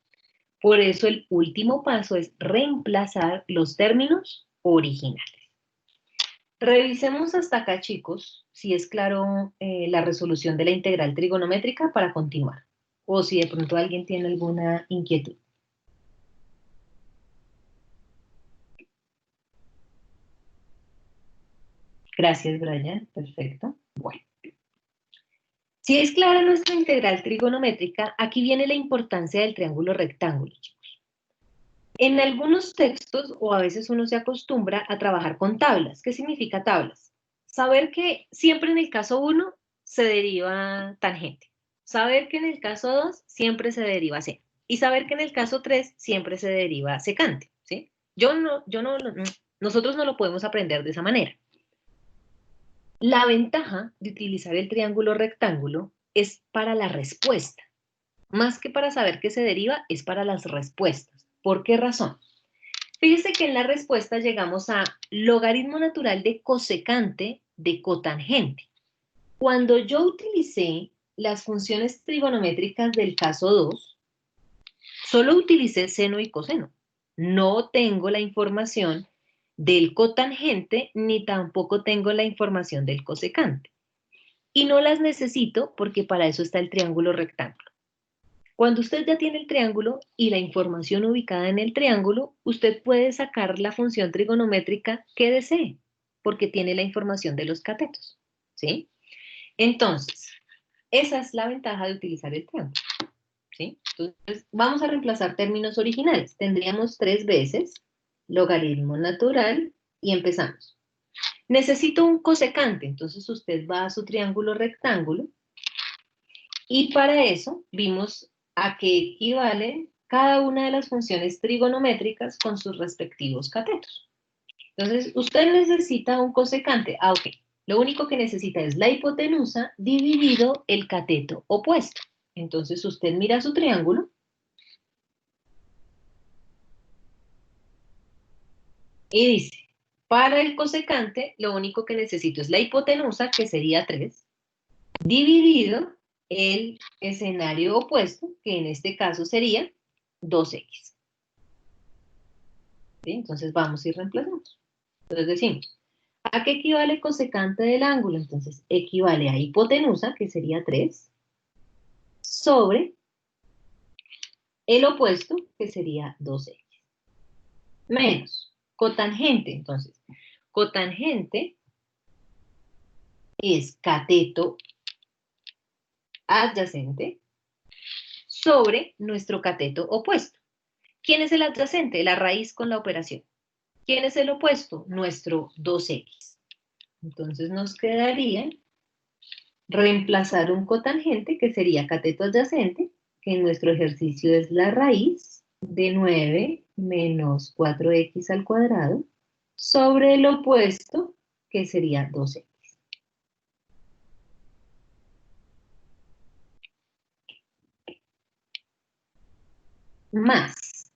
Speaker 1: Por eso el último paso es reemplazar los términos originales. Revisemos hasta acá, chicos, si es claro la resolución de la integral trigonométrica para continuar, o si de pronto alguien tiene alguna inquietud. Gracias, Brian. Perfecto. Bueno. Si es clara nuestra integral trigonométrica, aquí viene la importancia del triángulo rectángulo, chicos. En algunos textos, o a veces uno se acostumbra a trabajar con tablas. ¿Qué significa tablas? Saber que siempre en el caso 1 se deriva tangente. Saber que en el caso 2 siempre se deriva seno. Y saber que en el caso 3 siempre se deriva secante, ¿sí? Nosotros no lo podemos aprender de esa manera. La ventaja de utilizar el triángulo rectángulo es para la respuesta. Más que para saber qué se deriva, es para las respuestas. ¿Por qué razón? Fíjese que en la respuesta llegamos a logaritmo natural de cosecante de cotangente. Cuando yo utilicé las funciones trigonométricas del caso 2, solo utilicé seno y coseno. No tengo la información del cotangente ni tampoco tengo la información del cosecante. Y no las necesito porque para eso está el triángulo rectángulo. Cuando usted ya tiene el triángulo y la información ubicada en el triángulo, usted puede sacar la función trigonométrica que desee, porque tiene la información de los catetos, ¿sí? Entonces, esa es la ventaja de utilizar el triángulo, ¿sí? Entonces, vamos a reemplazar términos originales. Tendríamos 3 veces logaritmo natural y empezamos. Necesito un cosecante, entonces usted va a su triángulo rectángulo y para eso vimos a qué equivale cada una de las funciones trigonométricas con sus respectivos catetos. Entonces, usted necesita un cosecante. Ah, ok. Lo único que necesita es la hipotenusa dividido el cateto opuesto. Entonces, usted mira su triángulo y dice, para el cosecante, lo único que necesito es la hipotenusa, que sería 3, dividido el escenario opuesto, que en este caso sería 2x. ¿Sí? Entonces vamos y reemplazamos. Entonces decimos, ¿a qué equivale cosecante del ángulo? Entonces equivale a hipotenusa, que sería 3, sobre el opuesto, que sería 2x, menos cotangente. Entonces, cotangente es cateto adyacente sobre nuestro cateto opuesto. ¿Quién es el adyacente? La raíz con la operación. ¿Quién es el opuesto? Nuestro 2x. Entonces nos quedaría reemplazar un cotangente, que sería cateto adyacente, que en nuestro ejercicio es la raíz de 9 menos 4x al cuadrado, sobre el opuesto, que sería 2x. Más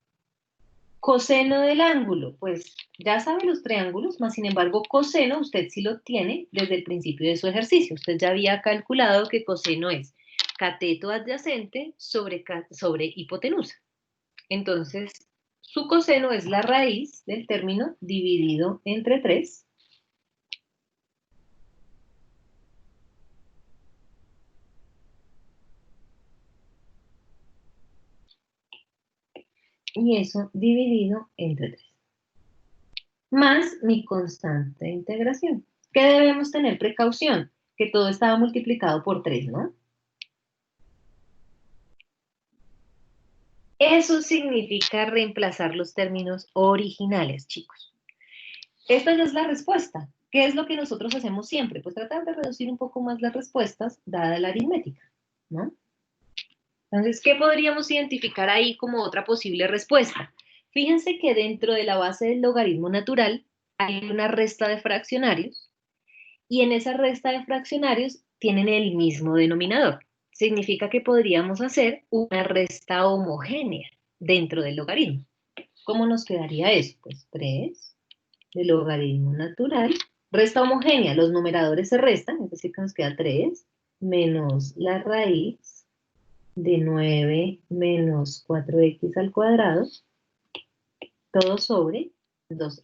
Speaker 1: coseno del ángulo, pues ya sabe los triángulos, más sin embargo coseno usted sí lo tiene desde el principio de su ejercicio. Usted ya había calculado que coseno es cateto adyacente sobre hipotenusa. Entonces, su coseno es la raíz del término dividido entre 3. Y eso dividido entre 3. Más mi constante de integración. ¿Qué debemos tener precaución? Que todo estaba multiplicado por 3, ¿no? Eso significa reemplazar los términos originales, chicos. Esta ya es la respuesta. ¿Qué es lo que nosotros hacemos siempre? Pues tratar de reducir un poco más las respuestas, dada la aritmética, ¿no? Entonces, ¿qué podríamos identificar ahí como otra posible respuesta? Fíjense que dentro de la base del logaritmo natural hay una resta de fraccionarios y en esa resta de fraccionarios tienen el mismo denominador. Significa que podríamos hacer una resta homogénea dentro del logaritmo. ¿Cómo nos quedaría eso? Pues 3 de logaritmo natural, resta homogénea, los numeradores se restan, es decir que nos queda 3 menos la raíz de 9 menos 4x al cuadrado, todo sobre 2x.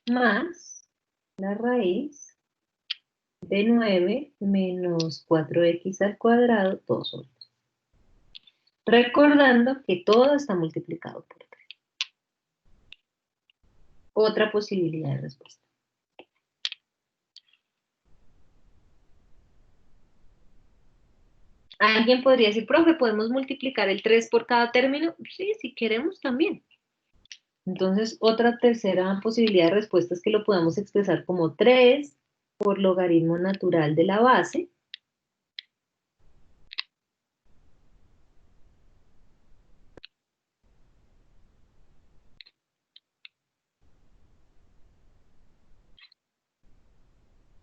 Speaker 1: Más la raíz de 9 menos 4x al cuadrado, todo sobre 2. Recordando que todo está multiplicado por 3. Otra posibilidad de respuesta. Alguien podría decir, profe, ¿podemos multiplicar el 3 por cada término? Sí, si queremos también. Entonces, otra tercera posibilidad de respuesta es que lo podamos expresar como 3 por logaritmo natural de la base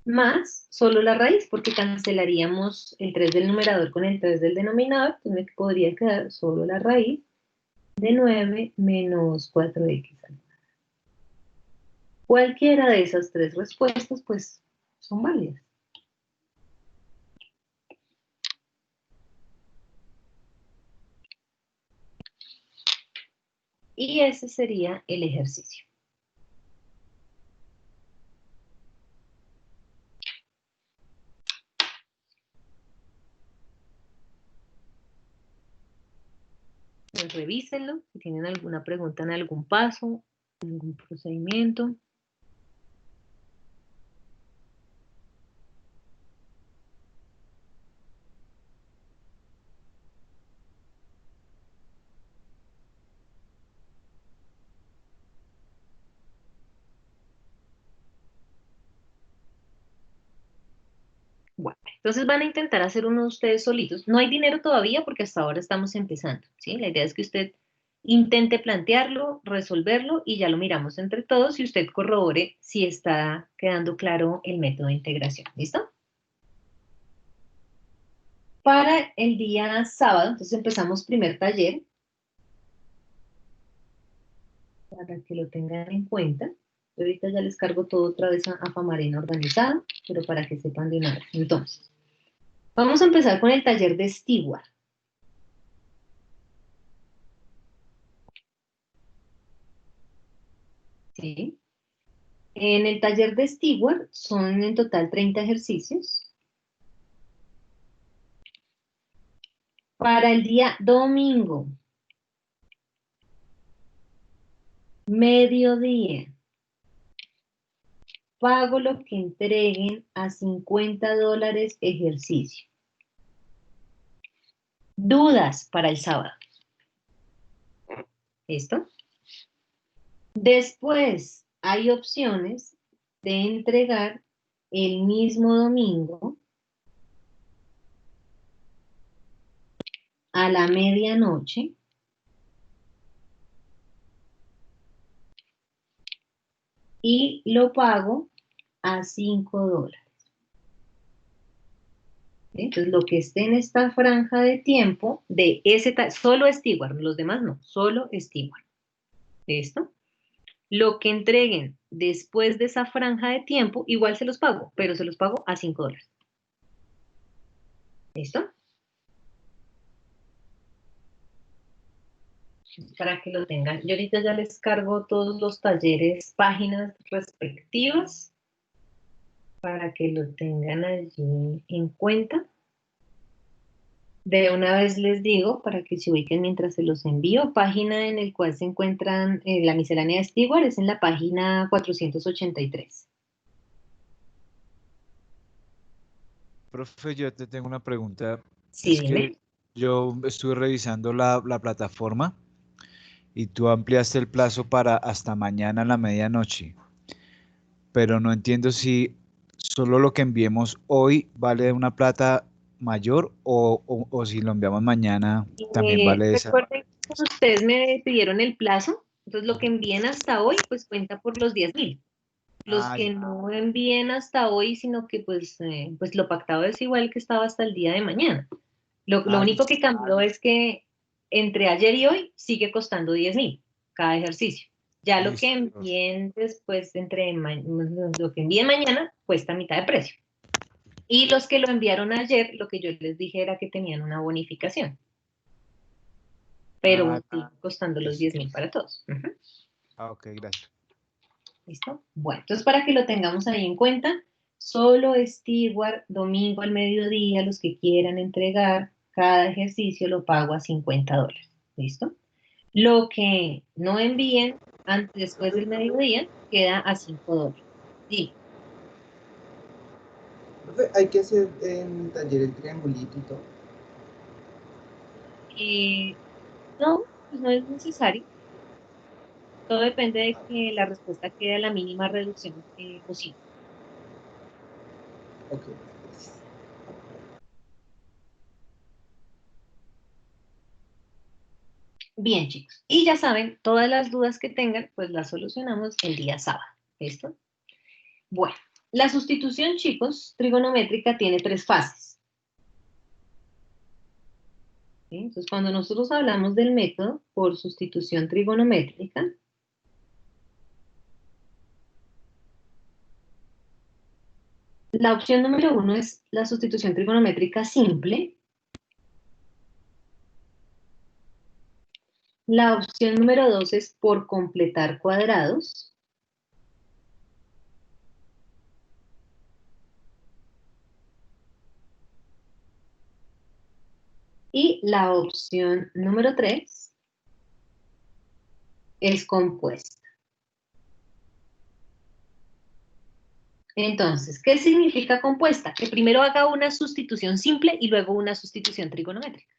Speaker 1: más solo la raíz, porque cancelaríamos el 3 del numerador con el 3 del denominador, entonces me podría quedar solo la raíz de 9 menos 4x. Cualquiera de esas tres respuestas, pues, son válidas. Y ese sería el ejercicio. Pues revísenlo, si tienen alguna pregunta en algún paso, algún procedimiento. Bueno, entonces van a intentar hacer uno de ustedes solitos. No hay dinero todavía porque hasta ahora estamos empezando, ¿sí? La idea es que usted intente plantearlo, resolverlo y ya lo miramos entre todos y usted corrobore si está quedando claro el método de integración. ¿Listo? Para el día sábado, entonces empezamos primer taller, para que lo tengan en cuenta. Yo ahorita ya les cargo todo otra vez a Famarena organizado, pero para que sepan de una vez. Entonces, vamos a empezar con el taller de Stewart. ¿Sí? En el taller de Stewart son en total 30 ejercicios. Para el día domingo, mediodía, pago lo que entreguen a $50 ejercicio. Dudas para el sábado. ¿Listo? Después hay opciones de entregar el mismo domingo a la medianoche y lo pago a $5. ¿Sí? Entonces, lo que esté en esta franja de tiempo de ese solo Stewart, los demás no, solo Stewart. ¿Listo? Lo que entreguen después de esa franja de tiempo, igual se los pago, pero se los pago a $5. ¿Listo? Para que lo tengan. Yo ahorita ya les cargo todos los talleres, páginas respectivas, para que lo tengan allí en cuenta. De una vez les digo, para que se ubiquen mientras se los envío, página en el cual se encuentran la miscelánea de Stewart, es en la página 483.
Speaker 5: Profe, yo te tengo una pregunta.
Speaker 1: Sí,
Speaker 5: Es
Speaker 1: dime.
Speaker 5: que yo estuve revisando la plataforma y tú ampliaste el plazo para hasta mañana a la medianoche, pero no entiendo si solo lo que enviemos hoy vale una plata mayor o si lo enviamos mañana también vale esa.
Speaker 1: Recuerden que ustedes me pidieron el plazo, entonces lo que envíen hasta hoy, pues cuenta por los 10.000. Los
Speaker 5: Ah,
Speaker 1: que no envíen hasta hoy, sino que pues lo pactado es igual que estaba hasta el día de mañana. Lo único
Speaker 5: listo.
Speaker 1: que cambió es que entre ayer y hoy sigue costando 10.000 cada ejercicio. Ya lo que
Speaker 5: Listo, profe.
Speaker 1: envíen después, lo que envíen mañana, cuesta mitad de precio. Y los que lo enviaron ayer, lo que yo les dije era que tenían una bonificación. Pero
Speaker 5: Ah,
Speaker 1: sigue costando los
Speaker 5: listo.
Speaker 1: 10.000 para todos. Ujú.
Speaker 5: Ok, gracias.
Speaker 1: ¿Listo? Bueno, entonces para que lo tengamos ahí en cuenta, solo Stewart, domingo al mediodía, los que quieran entregar, cada ejercicio lo pago a $50. ¿Listo? Lo que no envíen después del mediodía queda a $5. Sí.
Speaker 2: Profe, hay que hacer en el taller el triangulito y todo.
Speaker 1: No, pues no es necesario. Todo depende de que la respuesta quede a la mínima reducción posible.
Speaker 2: Ok, gracias.
Speaker 1: Bien, chicos. Y ya saben, todas las dudas que tengan, pues las solucionamos el día sábado. ¿Listo? Bueno, la sustitución, chicos, trigonométrica tiene 3 fases. ¿Sí? Entonces, cuando nosotros hablamos del método por sustitución trigonométrica, la opción número 1 es la sustitución trigonométrica simple. La opción número 2 es por completar cuadrados. Y la opción número 3 es compuesta. Entonces, ¿qué significa compuesta? Que primero haga una sustitución simple y luego una sustitución trigonométrica.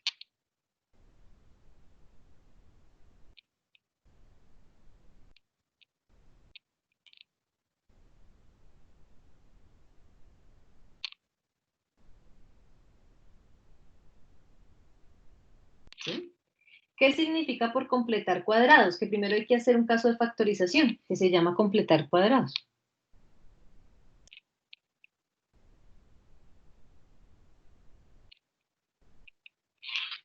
Speaker 1: ¿Sí? ¿Qué significa por completar cuadrados? Que primero hay que hacer un caso de factorización, que se llama completar cuadrados.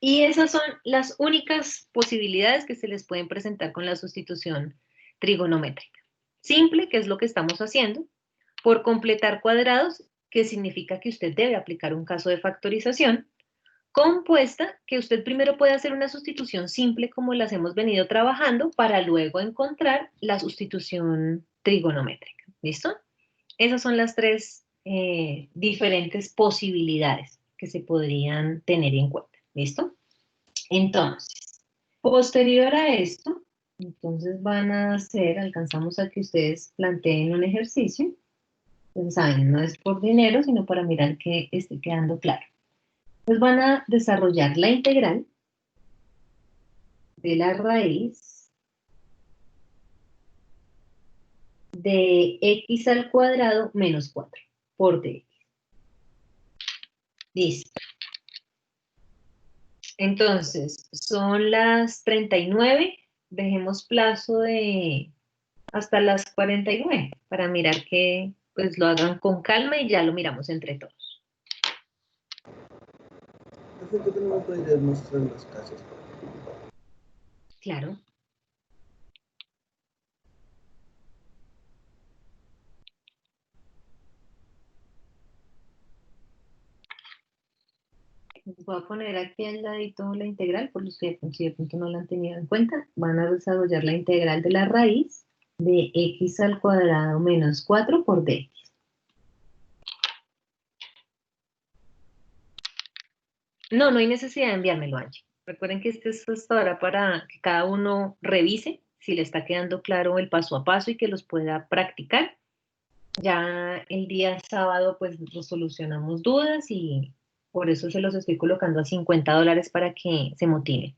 Speaker 1: Y esas son las únicas posibilidades que se les pueden presentar con la sustitución trigonométrica. Simple, que es lo que estamos haciendo. Por completar cuadrados, que significa que usted debe aplicar un caso de factorización. Compuesta, que usted primero puede hacer una sustitución simple como las hemos venido trabajando para luego encontrar la sustitución trigonométrica. ¿Listo? Esas son las tres diferentes posibilidades que se podrían tener en cuenta. ¿Listo? Entonces, posterior a esto, entonces van a hacer, alcanzamos a que ustedes planteen un ejercicio. Entonces, saben, no es por dinero, sino para mirar que esté quedando claro. Entonces van a desarrollar la integral de la raíz de x al cuadrado menos 4 por dx. Listo. Entonces, son las 39. Dejemos plazo de hasta las 49 para mirar que pues lo hagan con calma y ya lo miramos entre todos.
Speaker 2: Perfecto, que no me podrías mostrar las casas.
Speaker 1: Claro. Voy a poner aquí al ladito la integral, por los que si de pronto no la han tenido en cuenta. Van a desarrollar la integral de la raíz de x al cuadrado menos 4 por dx. No, no hay necesidad de enviármelo, Angie. Recuerden que este es hasta ahora para que cada uno revise si le está quedando claro el paso a paso y que los pueda practicar. Ya el día sábado pues solucionamos dudas y por eso se los estoy colocando a $50 para que se motiven.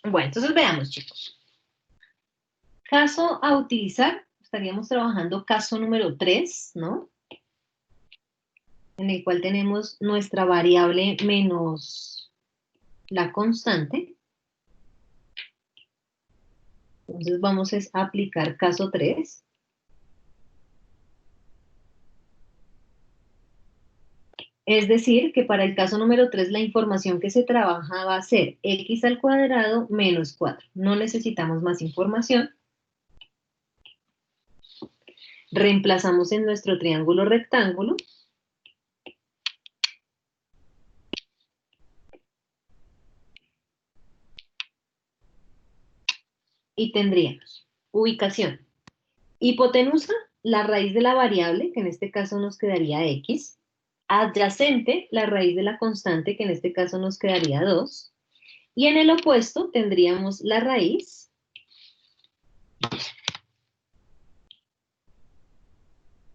Speaker 1: Bueno, entonces veamos, chicos. Caso a utilizar, estaríamos trabajando caso número 3, ¿no? En el cual tenemos nuestra variable menos la constante. Entonces vamos a aplicar caso 3. Es decir, que para el caso número 3 la información que se trabaja va a ser x al cuadrado menos 4. No necesitamos más información. Reemplazamos en nuestro triángulo rectángulo. Y tendríamos ubicación. Hipotenusa, la raíz de la variable, que en este caso nos quedaría x. Adyacente, la raíz de la constante, que en este caso nos quedaría 2. Y en el opuesto tendríamos la raíz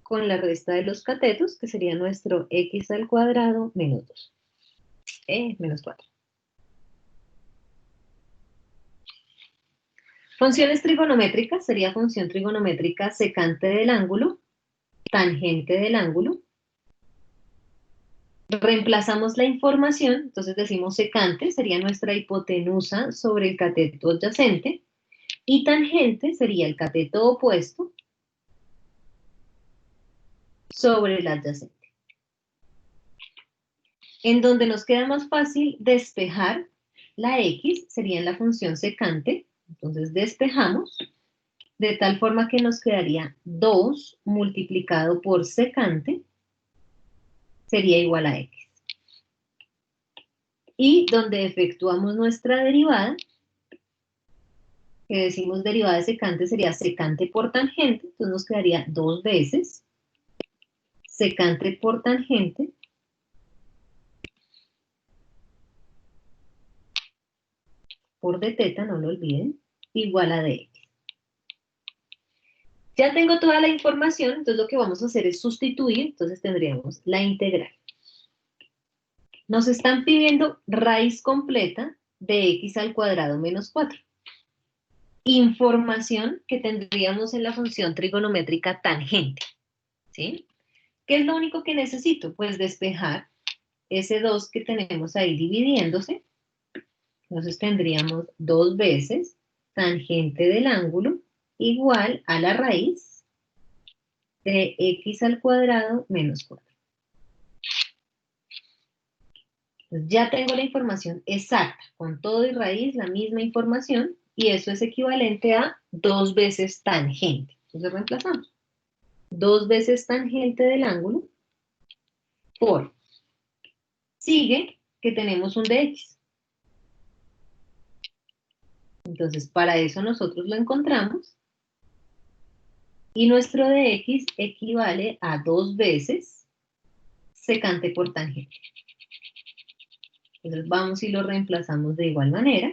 Speaker 1: con la resta de los catetos, que sería nuestro x al cuadrado menos 2. Menos 4. Funciones trigonométricas, sería función trigonométrica secante del ángulo, tangente del ángulo. Reemplazamos la información, entonces decimos secante, sería nuestra hipotenusa sobre el cateto adyacente, y tangente sería el cateto opuesto sobre el adyacente. En donde nos queda más fácil despejar la x sería en la función secante, entonces despejamos, de tal forma que nos quedaría 2 multiplicado por secante, sería igual a x. Y donde efectuamos nuestra derivada, que decimos derivada de secante sería secante por tangente, entonces nos quedaría 2 veces secante por tangente por d teta, no lo olviden, igual a dx. Ya tengo toda la información, entonces lo que vamos a hacer es sustituir, entonces tendríamos la integral. Nos están pidiendo raíz completa de x al cuadrado menos 4. Información que tendríamos en la función trigonométrica tangente, ¿sí? ¿Qué es lo único que necesito? Pues despejar ese 2 que tenemos ahí dividiéndose. Entonces tendríamos 2 veces tangente del ángulo igual a la raíz de x al cuadrado menos 4. Entonces ya tengo la información exacta, con todo y raíz, la misma información, y eso es equivalente a 2 veces tangente. Entonces reemplazamos. 2 veces tangente del ángulo por, sigue que tenemos un dx. Entonces para eso nosotros lo encontramos, y nuestro dx equivale a 2 veces secante por tangente. Entonces vamos y lo reemplazamos de igual manera.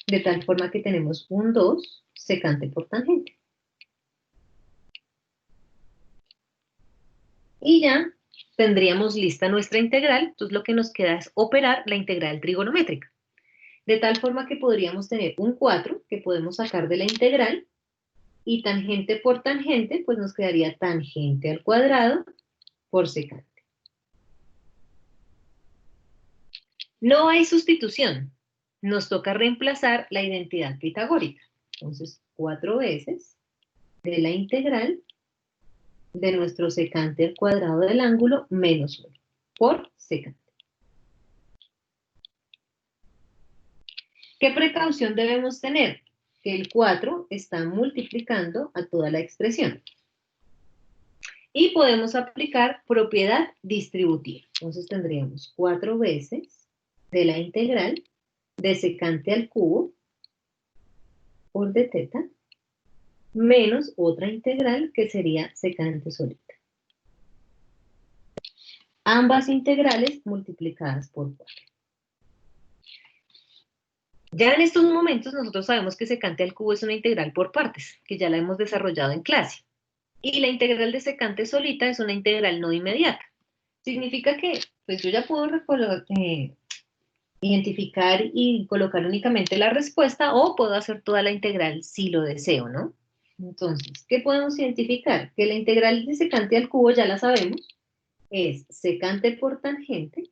Speaker 1: De tal forma que tenemos un 2 secante por tangente. Y ya tendríamos lista nuestra integral, entonces lo que nos queda es operar la integral trigonométrica. De tal forma que podríamos tener un 4 que podemos sacar de la integral, y tangente por tangente, pues nos quedaría tangente al cuadrado por secante. No hay sustitución, nos toca reemplazar la identidad pitagórica. Entonces, 4 veces de la integral de nuestro secante al cuadrado del ángulo menos 1 por secante. ¿Qué precaución debemos tener? Que el 4 está multiplicando a toda la expresión. Y podemos aplicar propiedad distributiva. Entonces tendríamos 4 veces de la integral de secante al cubo por d teta menos otra integral que sería secante solita. Ambas integrales multiplicadas por 4. Ya en estos momentos nosotros sabemos que secante al cubo es una integral por partes, que ya la hemos desarrollado en clase. Y la integral de secante solita es una integral no inmediata. Significa que pues yo ya puedo identificar y colocar únicamente la respuesta o puedo hacer toda la integral si lo deseo, ¿no? Entonces, ¿qué podemos identificar? Que la integral de secante al cubo ya la sabemos, es secante por tangente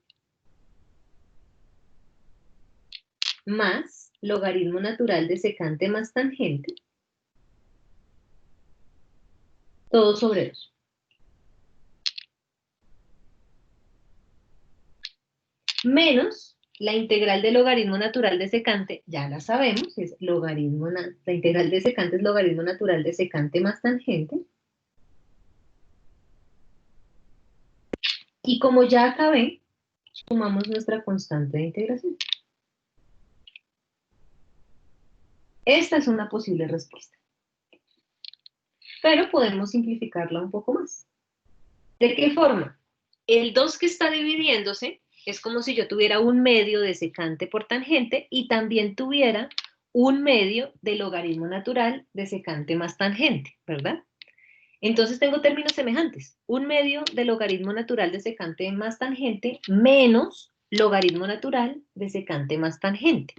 Speaker 1: más logaritmo natural de secante más tangente, todo sobre 2. Menos la integral de logaritmo natural de secante, ya la sabemos, es logaritmo, la integral de secante es logaritmo natural de secante más tangente. Y como ya acabé, sumamos nuestra constante de integración. Esta es una posible respuesta. Pero podemos simplificarla un poco más. ¿De qué forma? El 2 que está dividiéndose es como si yo tuviera un medio de secante por tangente y también tuviera un medio de logaritmo natural de secante más tangente, ¿verdad? Entonces tengo términos semejantes. Un medio de logaritmo natural de secante más tangente menos logaritmo natural de secante más tangente.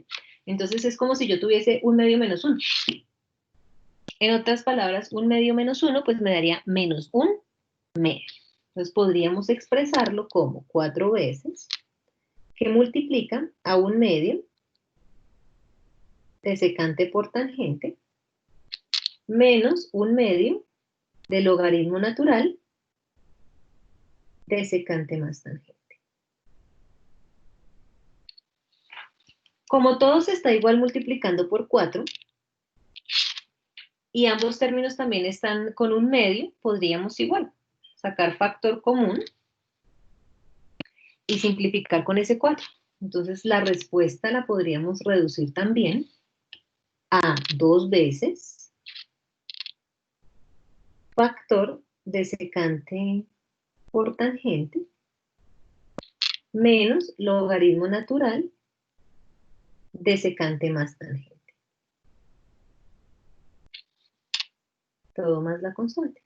Speaker 1: Entonces es como si yo tuviese un medio menos 1. En otras palabras, un medio menos 1 pues me daría menos un medio. Entonces podríamos expresarlo como 4 veces que multiplican a un medio de secante por tangente menos un medio de logaritmo natural de secante más tangente. Como todo se está igual multiplicando por 4, y ambos términos también están con un medio, podríamos igual sacar factor común y simplificar con ese 4. Entonces la respuesta la podríamos reducir también a 2 veces factor de secante por tangente menos logaritmo natural de secante más tangente. Todo más la constante.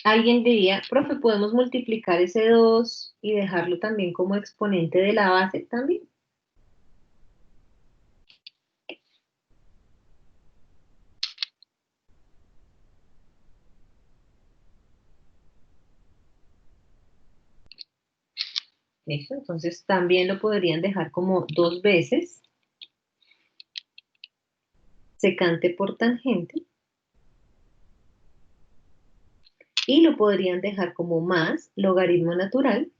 Speaker 1: Alguien diría, profe, ¿podemos multiplicar ese 2 y dejarlo también como exponente de la base también? ¿Listo? Entonces también lo podrían dejar como 2 veces secante por tangente y lo podrían dejar como más logaritmo natural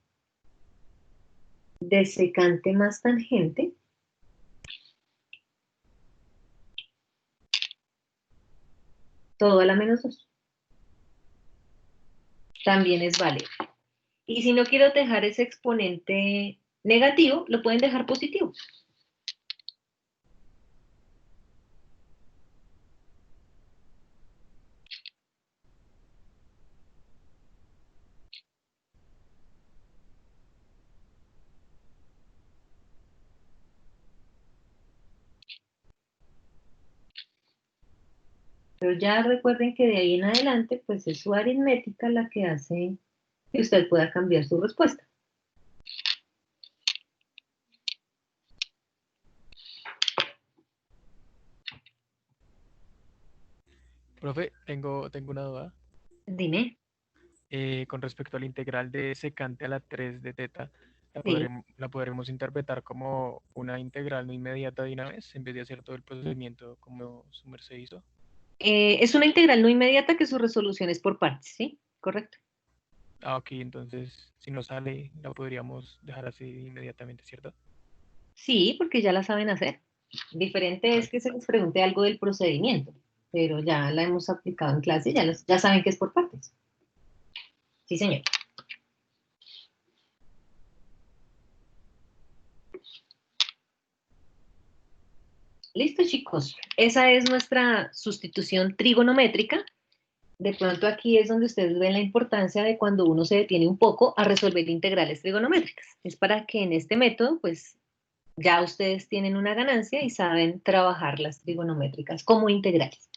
Speaker 1: de secante más tangente todo a la menos 2. También es válido. Y si no quiero dejar ese exponente negativo, lo pueden dejar positivo. Pero ya recuerden que de ahí en adelante, pues es su aritmética la que hace que usted pueda cambiar su respuesta.
Speaker 2: Profe, tengo una duda.
Speaker 1: Dime.
Speaker 2: Con respecto a la integral de secante a la 3 de teta,
Speaker 1: Sí.
Speaker 2: la podremos interpretar como una integral no inmediata de una vez, en vez de hacer todo el procedimiento como su merced hizo.
Speaker 1: Es una integral no inmediata que su resolución es por partes, ¿sí? Correcto.
Speaker 2: Ah, ok, entonces si no sale, la podríamos dejar así inmediatamente, ¿cierto?
Speaker 1: Sí, porque ya la saben hacer. Diferente es
Speaker 2: Vale.
Speaker 1: que se les pregunte algo del procedimiento, pero ya la hemos aplicado en clase, ya saben que es por partes. Sí, señor. Listo, chicos. Esa es nuestra sustitución trigonométrica. De pronto aquí es donde ustedes ven la importancia de cuando uno se detiene un poco a resolver integrales trigonométricas. Es para que en este método, pues, Ya ustedes tienen una ganancia y saben trabajar las trigonométricas como integrales.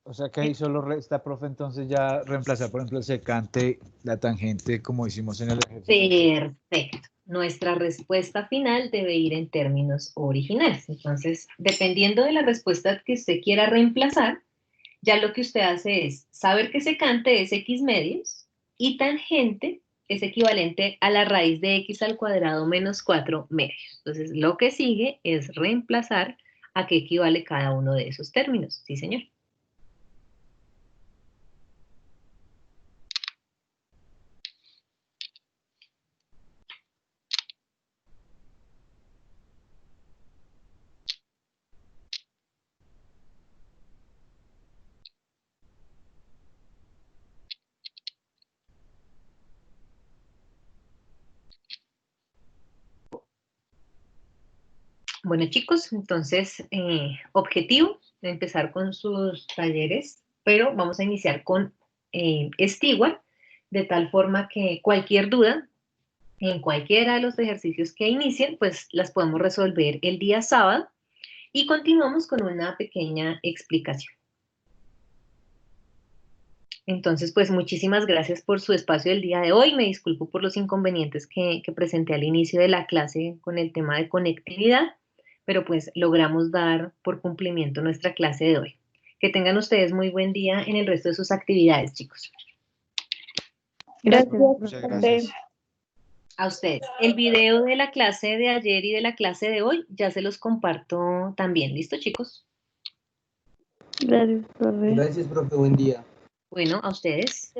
Speaker 5: O sea que ahí solo resta, profe, entonces ya reemplazar, por ejemplo, el secante, la tangente, como hicimos en el ejercicio.
Speaker 1: Perfecto. Nuestra respuesta final debe ir en términos originales. Entonces, dependiendo de la respuesta que usted quiera reemplazar, ya lo que usted hace es saber que secante es x medios y tangente es equivalente a la raíz de x al cuadrado menos 4 medios. Entonces, lo que sigue es reemplazar a qué equivale cada uno de esos términos. Sí, señor. Bueno, chicos, entonces, objetivo, empezar con sus talleres, pero vamos a iniciar con Stewart, de tal forma que cualquier duda en cualquiera de los ejercicios que inicien, pues las podemos resolver el día sábado y continuamos con una pequeña explicación. Entonces, pues muchísimas gracias por su espacio el día de hoy. Me disculpo por los inconvenientes que presenté al inicio de la clase con el tema de conectividad, pero pues logramos dar por cumplimiento nuestra clase de hoy. Que tengan ustedes muy buen día en el resto de sus actividades, chicos.
Speaker 3: Gracias,
Speaker 5: Muchas
Speaker 3: profe.
Speaker 5: gracias.
Speaker 1: A ustedes. El video de la clase de ayer y de la clase de hoy ya se los comparto también. ¿Listo, chicos?
Speaker 3: Gracias, profe.
Speaker 6: Gracias, profe. Buen día.
Speaker 1: Bueno, a ustedes.